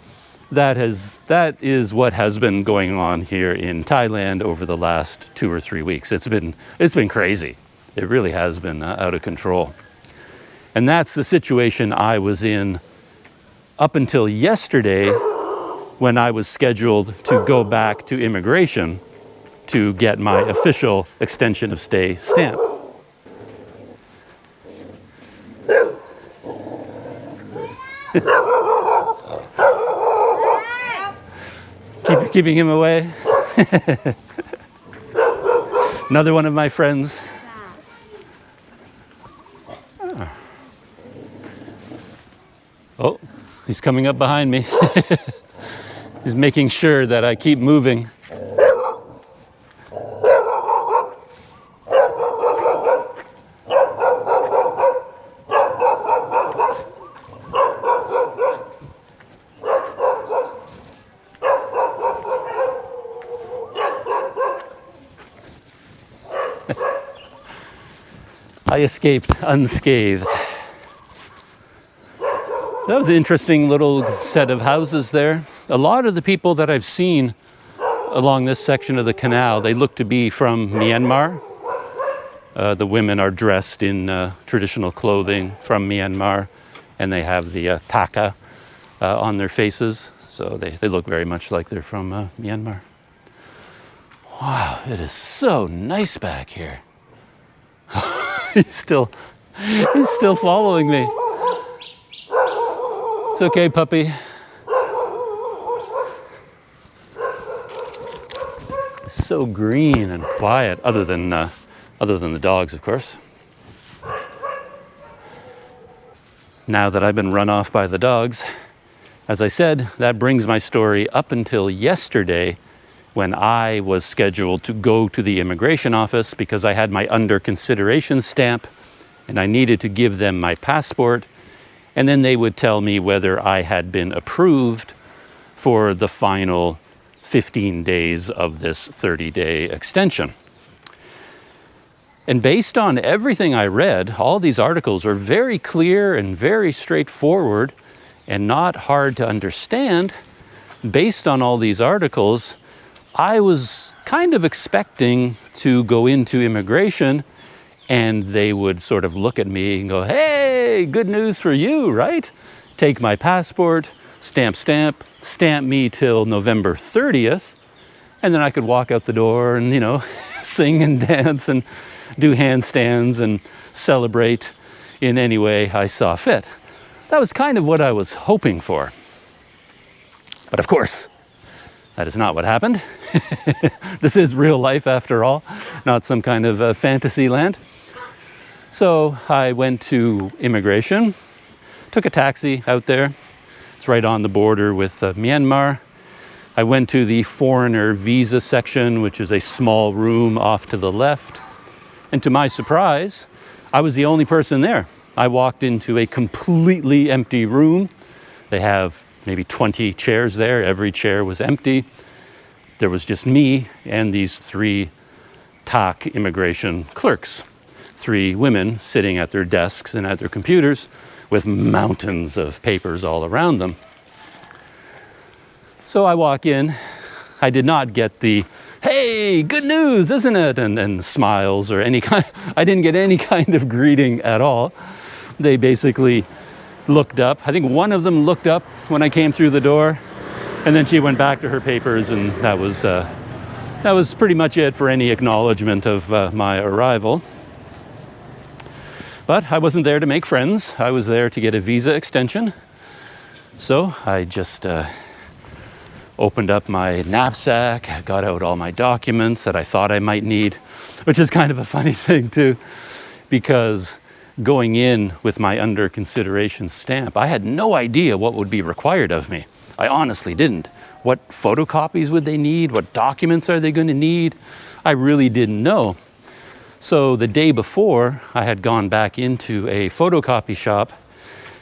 that is what has been going on here in Thailand over the last 2 or 3 weeks. It's been crazy. It really has been out of control. And that's the situation I was in up until yesterday, when I was scheduled to go back to immigration to get my official extension of stay stamp. Keeping him away. Another one of my friends. Oh, he's coming up behind me. He's making sure that I keep moving. I escaped unscathed. That was an interesting little set of houses there. A lot of the people that I've seen along this section of the canal, they look to be from Myanmar. The women are dressed in traditional clothing from Myanmar, and they have the taka on their faces. So they look very much like they're from Myanmar. Wow, it is so nice back here. He's still following me. It's okay, puppy. It's so green and quiet, other than the dogs, of course. Now that I've been run off by the dogs, as I said, that brings my story up until yesterday, when I was scheduled to go to the immigration office because I had my under consideration stamp and I needed to give them my passport, and then they would tell me whether I had been approved for the final 15 days of this 30-day extension. And based on everything I read, all these articles are very clear and very straightforward and not hard to understand. Based on all these articles, I was kind of expecting to go into immigration and they would sort of look at me and go, hey, good news for you, right? Take my passport, stamp me till November 30th, and then I could walk out the door and, sing and dance and do handstands and celebrate in any way I saw fit. That was kind of what I was hoping for. But of course, that is not what happened. This is real life after all, not some kind of fantasy land. So I went to immigration, took a taxi out there. It's right on the border with Myanmar. I went to the foreigner visa section, which is a small room off to the left. And to my surprise, I was the only person there. I walked into a completely empty room. They have maybe 20 chairs there. Every chair was empty. There was just me and these 3 TAC immigration clerks. 3 women sitting at their desks and at their computers with mountains of papers all around them. So I walk in. I did not get the, hey, good news, isn't it? And smiles or any kind. I didn't get any kind of greeting at all. They basically looked up. I think one of them looked up when I came through the door, and then she went back to her papers, and that was pretty much it for any acknowledgement of my arrival. But I wasn't there to make friends. I was there to get a visa extension. So I just opened up my knapsack, got out all my documents that I thought I might need, which is kind of a funny thing too, because going in with my under consideration stamp, I had no idea what would be required of me. I honestly didn't. What photocopies would they need? What documents are they going to need? I really didn't know. So the day before, I had gone back into a photocopy shop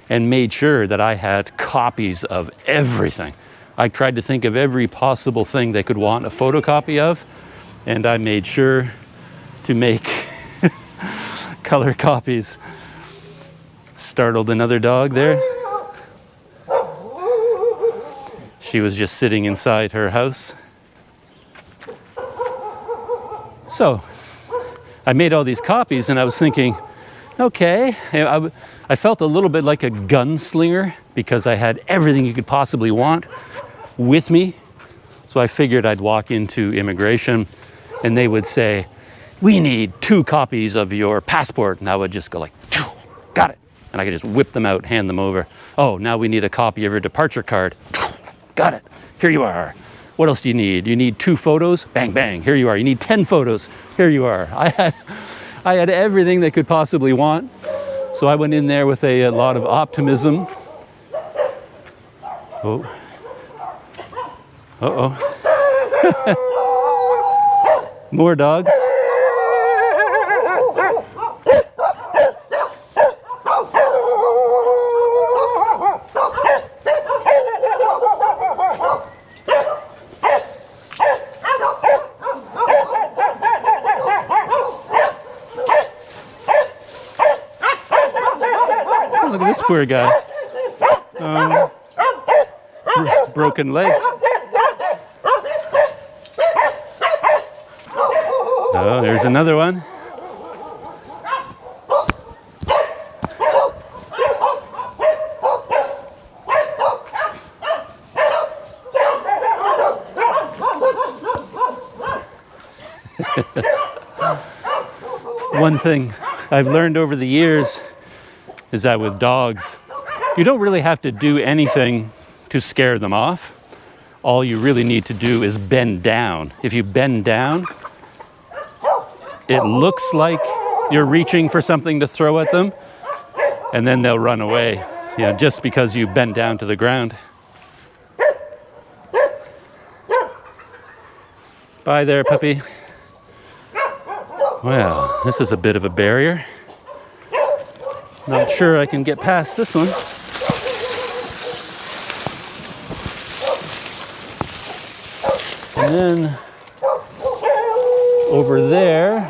and made sure that I had copies of everything. I tried to think of every possible thing they could want a photocopy of, and I made sure to make color copies. Startled another dog there. She was just sitting inside her house. So I made all these copies, and I was thinking, okay, I felt a little bit like a gunslinger because I had everything you could possibly want with me. So I figured I'd walk into immigration and they would say, we need 2 copies of your passport. And I would just go like, got it. And I could just whip them out, hand them over. Oh, now we need a copy of your departure card. Got it. Here you are. What else do you need? You need 2 photos? Bang, bang. Here you are. You need 10 photos. Here you are. I had everything they could possibly want. So I went in there with a lot of optimism. Oh. Uh-oh. More dogs. Look at this poor guy. Broken leg. Oh, there's another one. One thing I've learned over the years is that with dogs, you don't really have to do anything to scare them off. All you really need to do is bend down. If you bend down, it looks like you're reaching for something to throw at them, and then they'll run away, you know, just because you bend down to the ground. Bye there, puppy. Well, this is a bit of a barrier. Not sure I can get past this one. And then over there,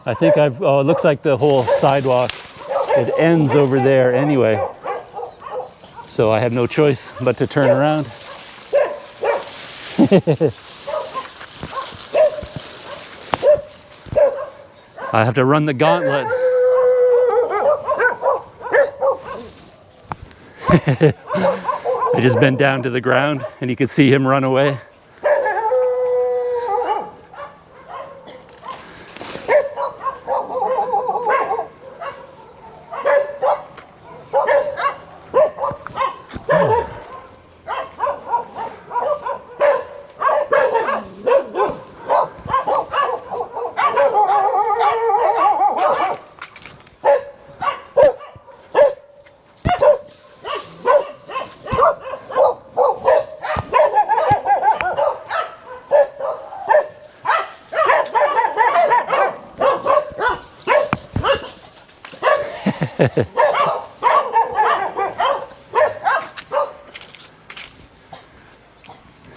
I think it looks like the whole sidewalk, it ends over there anyway. So I have no choice but to turn around. I have to run the gauntlet. I just bent down to the ground and you could see him run away.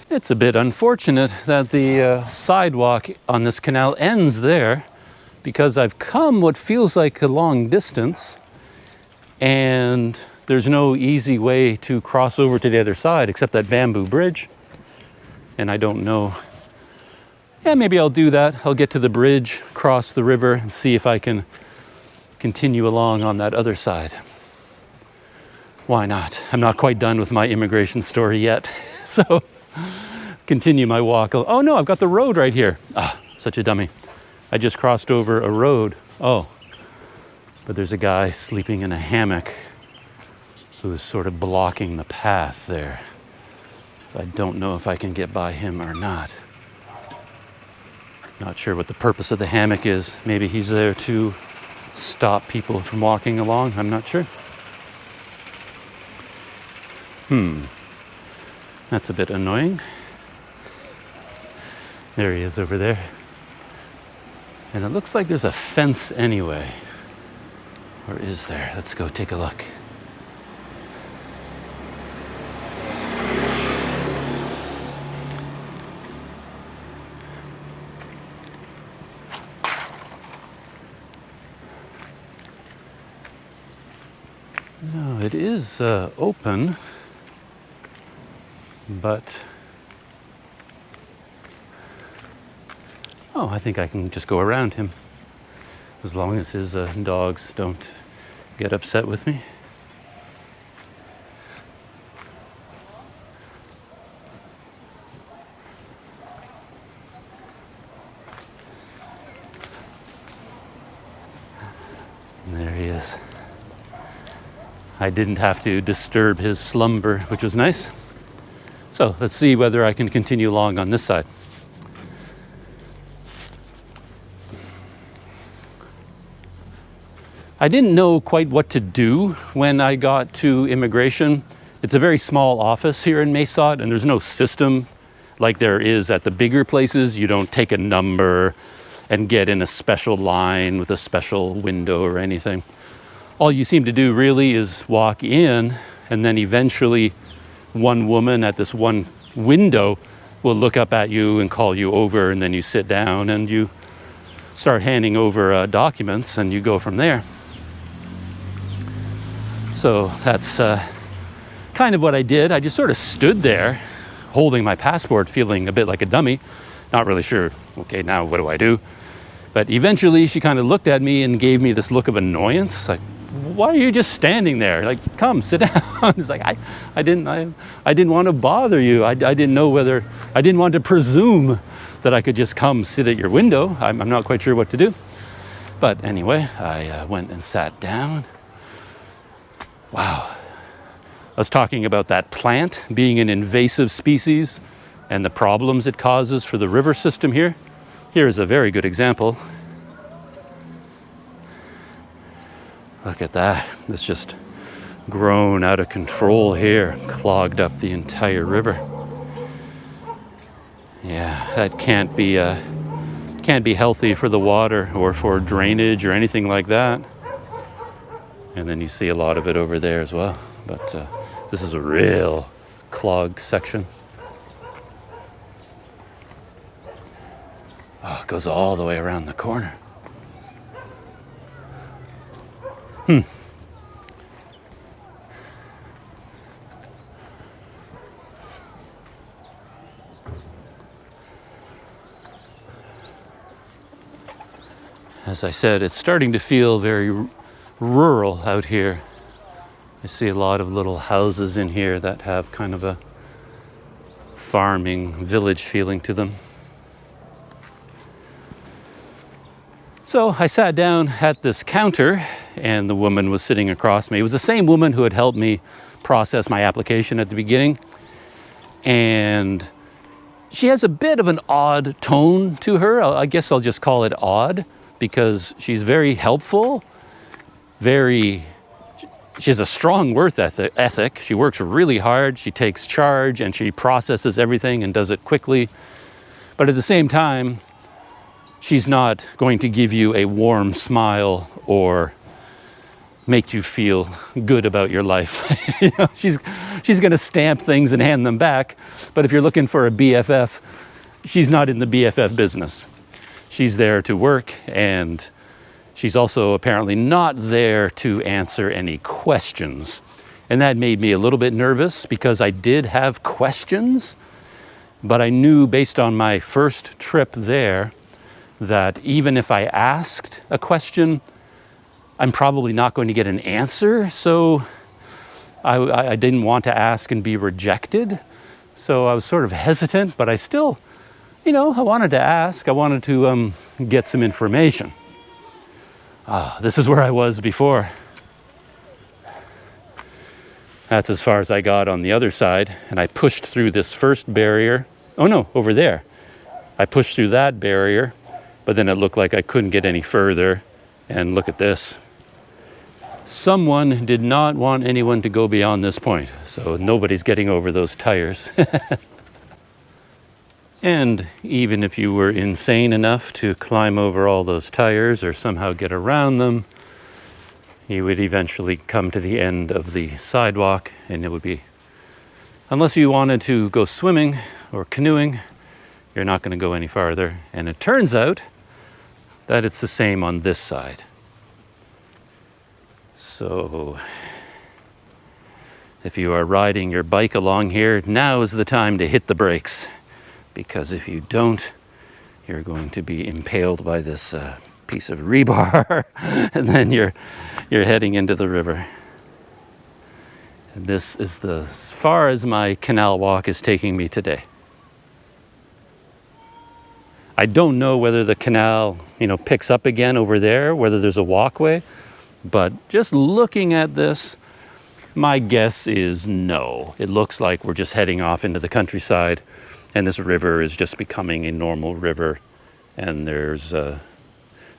It's a bit unfortunate that the sidewalk on this canal ends there, because I've come what feels like a long distance and there's no easy way to cross over to the other side except that bamboo bridge. And I don't know. Yeah, maybe I'll do that. I'll get to the bridge, cross the river, and see if I can continue along on that other side. Why not? I'm not quite done with my immigration story yet. So continue my walk. Oh no, I've got the road right here. Ah, such a dummy. I just crossed over a road. Oh, but there's a guy sleeping in a hammock who is sort of blocking the path there. I don't know if I can get by him or not. Not sure what the purpose of the hammock is. Maybe he's there to stop people from walking along. I'm not sure. That's a bit annoying. There he is over there. And it looks like there's a fence anyway. Or is there? Let's go take a look. No, it is open, but oh, I think I can just go around him as long as his dogs don't get upset with me. And there he is. I didn't have to disturb his slumber, which was nice. So let's see whether I can continue along on this side. I didn't know quite what to do when I got to immigration. It's a very small office here in Mae Sot, and there's no system like there is at the bigger places. You don't take a number and get in a special line with a special window or anything. All you seem to do really is walk in, and then eventually one woman at this one window will look up at you and call you over, and then you sit down and you start handing over documents, and you go from there. So that's kind of what I did. I just sort of stood there holding my passport, feeling a bit like a dummy, not really sure, okay, now what do I do? But eventually she kind of looked at me and gave me this look of annoyance, like, why are you just standing there? Like, come, sit down. It's like, I didn't want to bother you. I didn't know whether, I didn't want to presume that I could just come sit at your window. I'm not quite sure what to do. But anyway, I went and sat down. Wow. I was talking about that plant being an invasive species and the problems it causes for the river system here. Here is a very good example. Look at that. It's just grown out of control here, clogged up the entire river. Yeah, that can't be healthy for the water or for drainage or anything like that. And then you see a lot of it over there as well. But this is a real clogged section. Oh, it goes all the way around the corner. As I said, it's starting to feel very rural out here. I see a lot of little houses in here that have kind of a farming village feeling to them. So I sat down at this counter and the woman was sitting across me. It was the same woman who had helped me process my application at the beginning. And she has a bit of an odd tone to her. I guess I'll just call it odd because she's very helpful, she has a strong work ethic. She works really hard. She takes charge and she processes everything and does it quickly. But at the same time, she's not going to give you a warm smile or make you feel good about your life. You know, she's going to stamp things and hand them back. But if you're looking for a BFF, she's not in the BFF business. She's there to work, and she's also apparently not there to answer any questions. And that made me a little bit nervous because I did have questions, but I knew based on my first trip there that even if I asked a question, I'm probably not going to get an answer. So I didn't want to ask and be rejected. So I was sort of hesitant, but I still, you know, I wanted to ask. I wanted to get some information. This is where I was before. That's as far as I got on the other side. And I pushed through this first barrier. Oh no, over there. I pushed through that barrier, but then it looked like I couldn't get any further. And look at this. Someone did not want anyone to go beyond this point. So nobody's getting over those tires. And even if you were insane enough to climb over all those tires or somehow get around them, you would eventually come to the end of the sidewalk, and it would be, unless you wanted to go swimming or canoeing, you're not going to go any farther. And it turns out that it's the same on this side. So if you are riding your bike along here, now is the time to hit the brakes. Because if you don't, you're going to be impaled by this piece of rebar, and then you're heading into the river. And this is as far as my canal walk is taking me today. I don't know whether the canal, you know, picks up again over there, whether there's a walkway, but just looking at this, my guess is no. It looks like we're just heading off into the countryside. And this river is just becoming a normal river. And there's,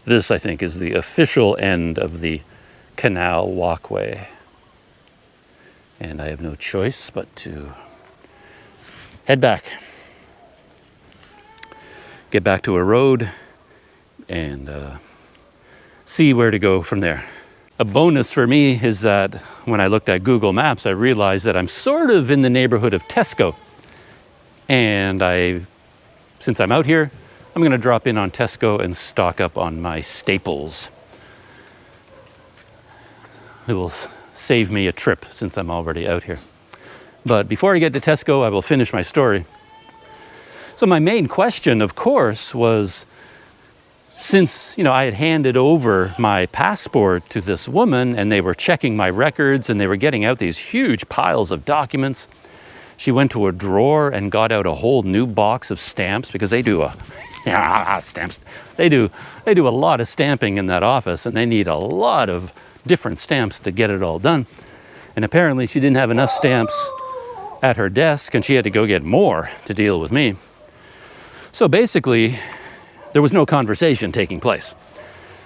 this I think is the official end of the canal walkway. And I have no choice but to head back. Get back to a road and see where to go from there. A bonus for me is that when I looked at Google Maps, I realized that I'm sort of in the neighborhood of Tesco. And since I'm out here, I'm going to drop in on Tesco and stock up on my staples. It will save me a trip since I'm already out here. But before I get to Tesco, I will finish my story. So my main question, of course, was, since, you know, I had handed over my passport to this woman and they were checking my records and they were getting out these huge piles of documents, she went to a drawer and got out a whole new box of stamps, because they do stamps. They do a lot of stamping in that office, and they need a lot of different stamps to get it all done. And apparently she didn't have enough stamps at her desk, and she had to go get more to deal with me. So basically, there was no conversation taking place.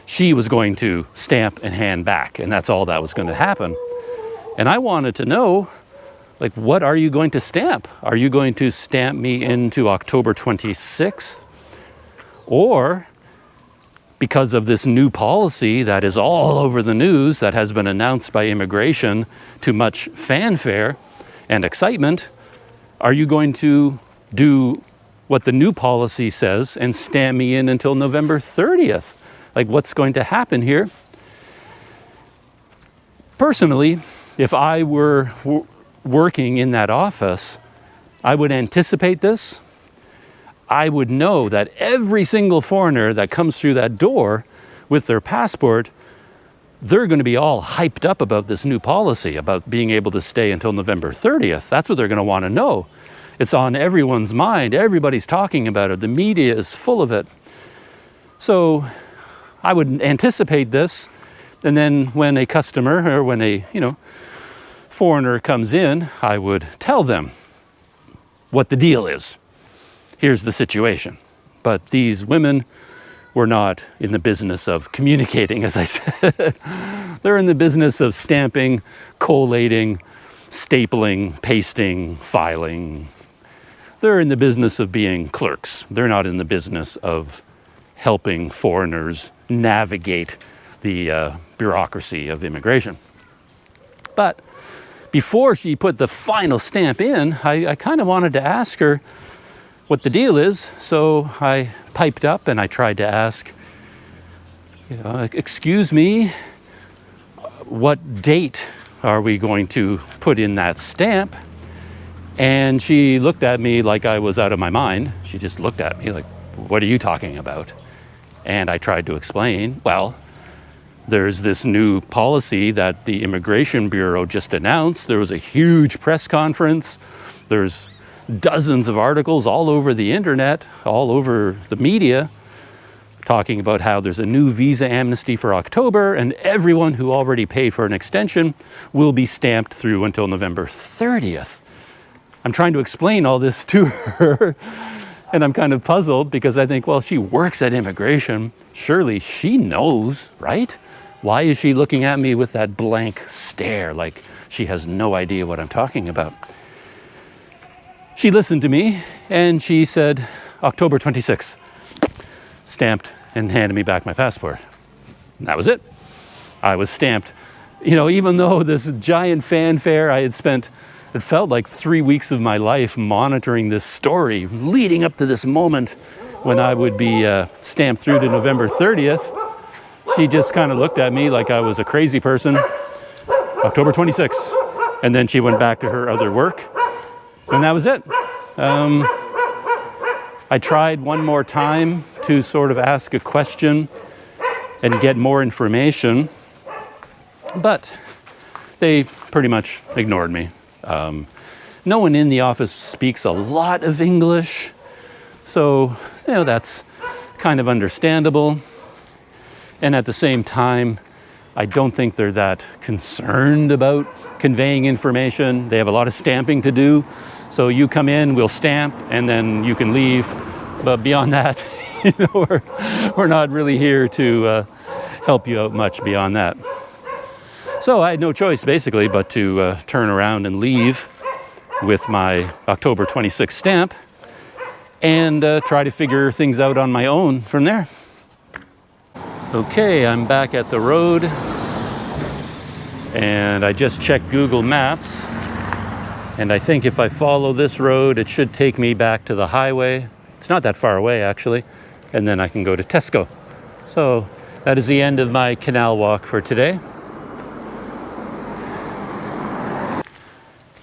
She was going to stamp and hand back, and that's all that was going to happen. And I wanted to know, like, what are you going to stamp? Are you going to stamp me into October 26th? Or, because of this new policy that is all over the news, that has been announced by immigration to much fanfare and excitement, are you going to do what the new policy says and stamp me in until November 30th? Like, what's going to happen here? Personally, if I were working in that office, I would anticipate this. I would know that every single foreigner that comes through that door with their passport, they're going to be all hyped up about this new policy, about being able to stay until November 30th. That's what they're going to want to know. It's on everyone's mind. Everybody's talking about it. The media is full of it. So I would anticipate this. And then when a customer or when a, foreigner comes in, I would tell them what the deal is. Here's the situation. But these women were not in the business of communicating, as I said. They're in the business of stamping, collating, stapling, pasting, filing. They're in the business of being clerks. They're not in the business of helping foreigners navigate the bureaucracy of immigration. But before she put the final stamp in, I kind of wanted to ask her what the deal is. So I piped up and I tried to ask, excuse me, what date are we going to put in that stamp? And she looked at me like I was out of my mind. She just looked at me like, what are you talking about? And I tried to explain, well, there's this new policy that the Immigration Bureau just announced. There was a huge press conference. There's dozens of articles all over the internet, all over the media, talking about how there's a new visa amnesty for October, and everyone who already paid for an extension will be stamped through until November 30th. I'm trying to explain all this to her, and I'm kind of puzzled because I think, well, she works at immigration. Surely she knows, right? Why is she looking at me with that blank stare like she has no idea what I'm talking about? She listened to me and she said, October 26th, stamped and handed me back my passport. And that was it. I was stamped. Even though this giant fanfare, I had spent, it felt like 3 weeks of my life monitoring this story leading up to this moment when I would be stamped through to November 30th. She just kind of looked at me like I was a crazy person. October 26th. And then she went back to her other work. And that was it. I tried one more time to sort of ask a question and get more information. But they pretty much ignored me. No one in the office speaks a lot of English. So, that's kind of understandable. And at the same time, I don't think they're that concerned about conveying information. They have a lot of stamping to do. So you come in, we'll stamp, and then you can leave. But beyond that, we're not really here to help you out much beyond that. So I had no choice, basically, but to turn around and leave with my October 26th stamp and try to figure things out on my own from there. Okay, I'm back at the road, and I just checked Google Maps, and I think if I follow this road, it should take me back to the highway. It's not that far away, actually, and then I can go to Tesco. So that is the end of my canal walk for today.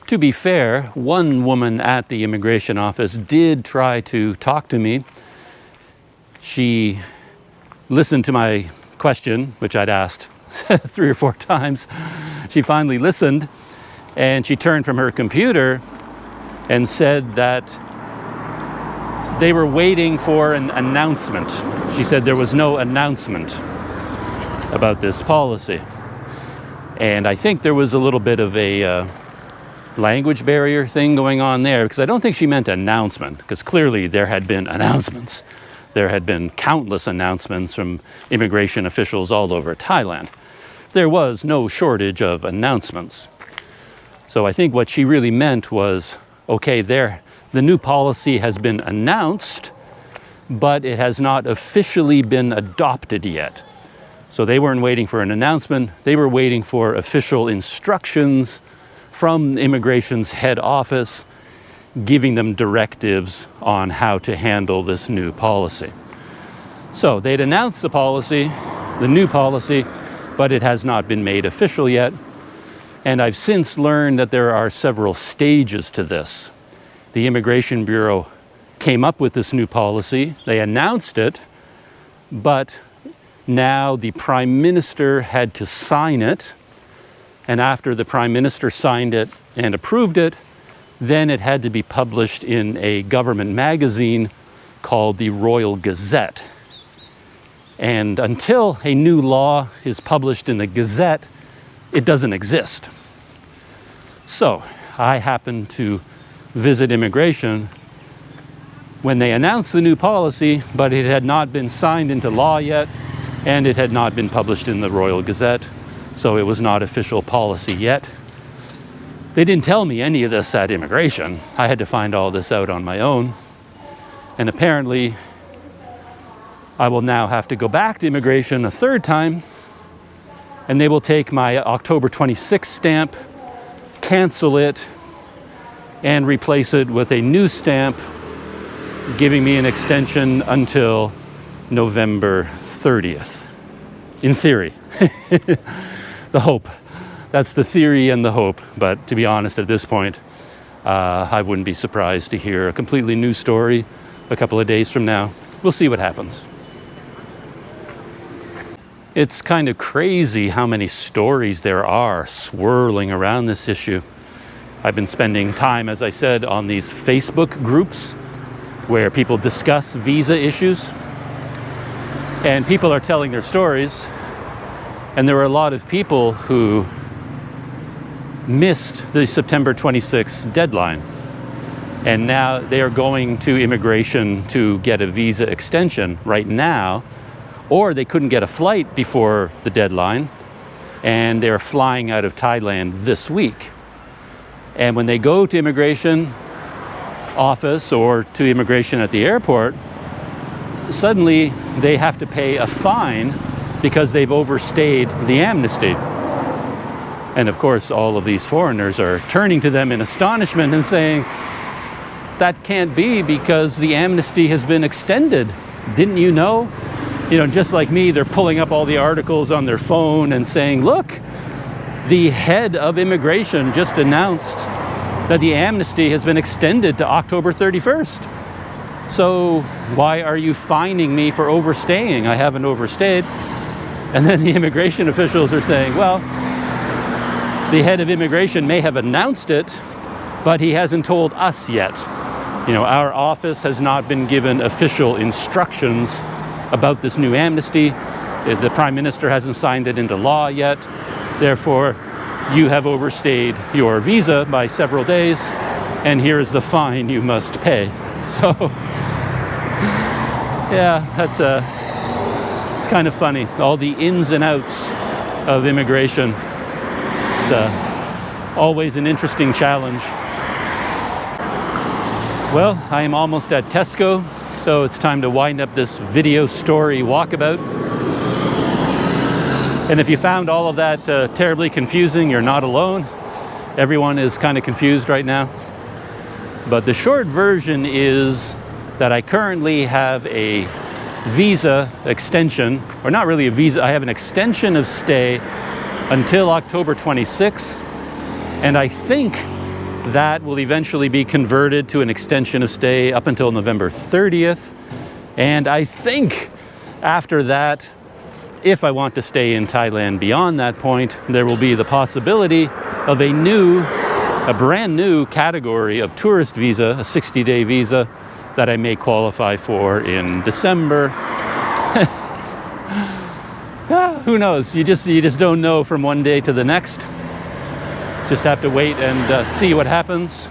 To be fair, one woman at the immigration office did try to talk to me. She listened to my question, which I'd asked 3 or 4 times. She finally listened, and she turned from her computer and said that they were waiting for an announcement. She said there was no announcement about this policy. And I think there was a little bit of a language barrier thing going on there, because I don't think she meant announcement, because clearly there had been announcements. There had been countless announcements from immigration officials all over Thailand. There was no shortage of announcements. So I think what she really meant was, okay, the new policy has been announced, but it has not officially been adopted yet. So they weren't waiting for an announcement. They were waiting for official instructions from immigration's head office, giving them directives on how to handle this new policy. So they'd announced the policy, the new policy, but it has not been made official yet. And I've since learned that there are several stages to this. The Immigration Bureau came up with this new policy. They announced it, but now the Prime Minister had to sign it. And after the Prime Minister signed it and approved it, then it had to be published in a government magazine called the Royal Gazette. And until a new law is published in the Gazette, it doesn't exist. So I happened to visit immigration when they announced the new policy, but it had not been signed into law yet, and it had not been published in the Royal Gazette, so it was not official policy yet. They didn't tell me any of this at immigration. I had to find all this out on my own. And apparently, I will now have to go back to immigration a third time and they will take my October 26th stamp, cancel it, and replace it with a new stamp, giving me an extension until November 30th. In theory. The hope. That's the theory and the hope. But to be honest, at this point, I wouldn't be surprised to hear a completely new story a couple of days from now. We'll see what happens. It's kind of crazy how many stories there are swirling around this issue. I've been spending time, as I said, on these Facebook groups where people discuss visa issues. And people are telling their stories. And there were a lot of people who missed the September 26th deadline. And now they are going to immigration to get a visa extension right now, or they couldn't get a flight before the deadline, and they're flying out of Thailand this week. And when they go to immigration office or to immigration at the airport, suddenly they have to pay a fine because they've overstayed the amnesty. And of course, all of these foreigners are turning to them in astonishment and saying, that can't be because the amnesty has been extended. Didn't you know? You know, just like me, they're pulling up all the articles on their phone and saying, look, the head of immigration just announced that the amnesty has been extended to October 31st. So why are you fining me for overstaying? I haven't overstayed. And then the immigration officials are saying, well, the head of immigration may have announced it, but he hasn't told us yet. You know, our office has not been given official instructions about this new amnesty. The Prime Minister hasn't signed it into law yet. Therefore, you have overstayed your visa by several days, and here is the fine you must pay. So, yeah, it's kind of funny. All the ins and outs of immigration. It's always an interesting challenge. Well, I am almost at Tesco, so it's time to wind up this video story walkabout. And if you found all of that terribly confusing, you're not alone. Everyone is kind of confused right now. But the short version is that I currently have a visa extension, or not really a visa, I have an extension of stay until October 26th. And I think that will eventually be converted to an extension of stay up until November 30th. And I think after that, if I want to stay in Thailand beyond that point, there will be the possibility of a brand new category of tourist visa, a 60-day visa that I may qualify for in December. Who knows? You just don't know from one day to the next. Just have to wait and see what happens.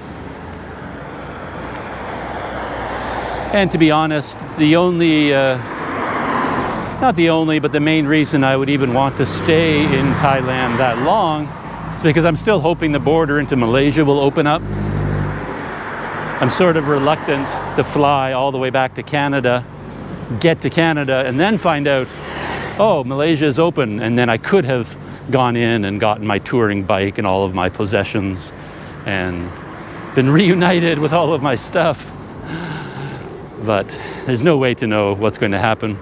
And to be honest, the only, not the only, but the main reason I would even want to stay in Thailand that long is because I'm still hoping the border into Malaysia will open up. I'm sort of reluctant to fly all the way back to Canada, get to Canada, and then find out, oh, Malaysia is open, and then I could have gone in and gotten my touring bike and all of my possessions and been reunited with all of my stuff. But there's no way to know what's going to happen.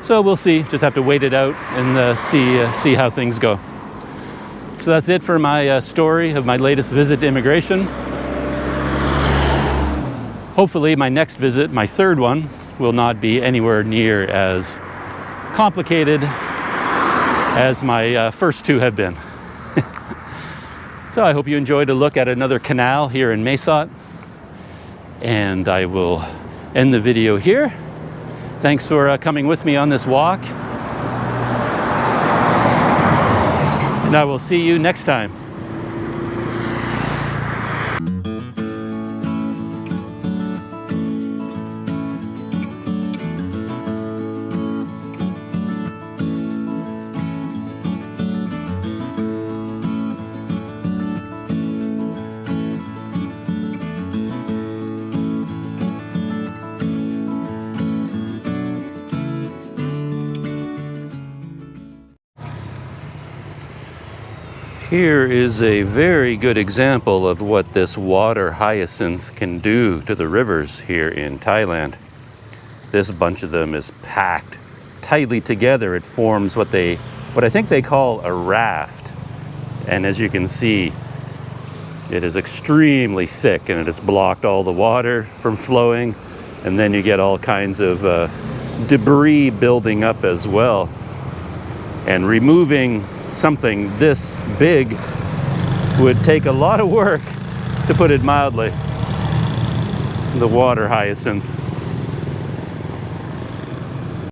So we'll see. Just have to wait it out and see how things go. So that's it for my story of my latest visit to immigration. Hopefully my next visit, my third one, will not be anywhere near as complicated as my first two have been. So I hope you enjoyed a look at another canal here in Mae Sot. And I will end the video here. Thanks for coming with me on this walk. And I will see you next time. Here is a very good example of what this water hyacinth can do to the rivers here in Thailand. This bunch of them is packed tightly together. It forms what I think they call a raft. And as you can see, it is extremely thick and it has blocked all the water from flowing. And then you get all kinds of debris building up as well. And removing something this big would take a lot of work, to put it mildly. The water hyacinth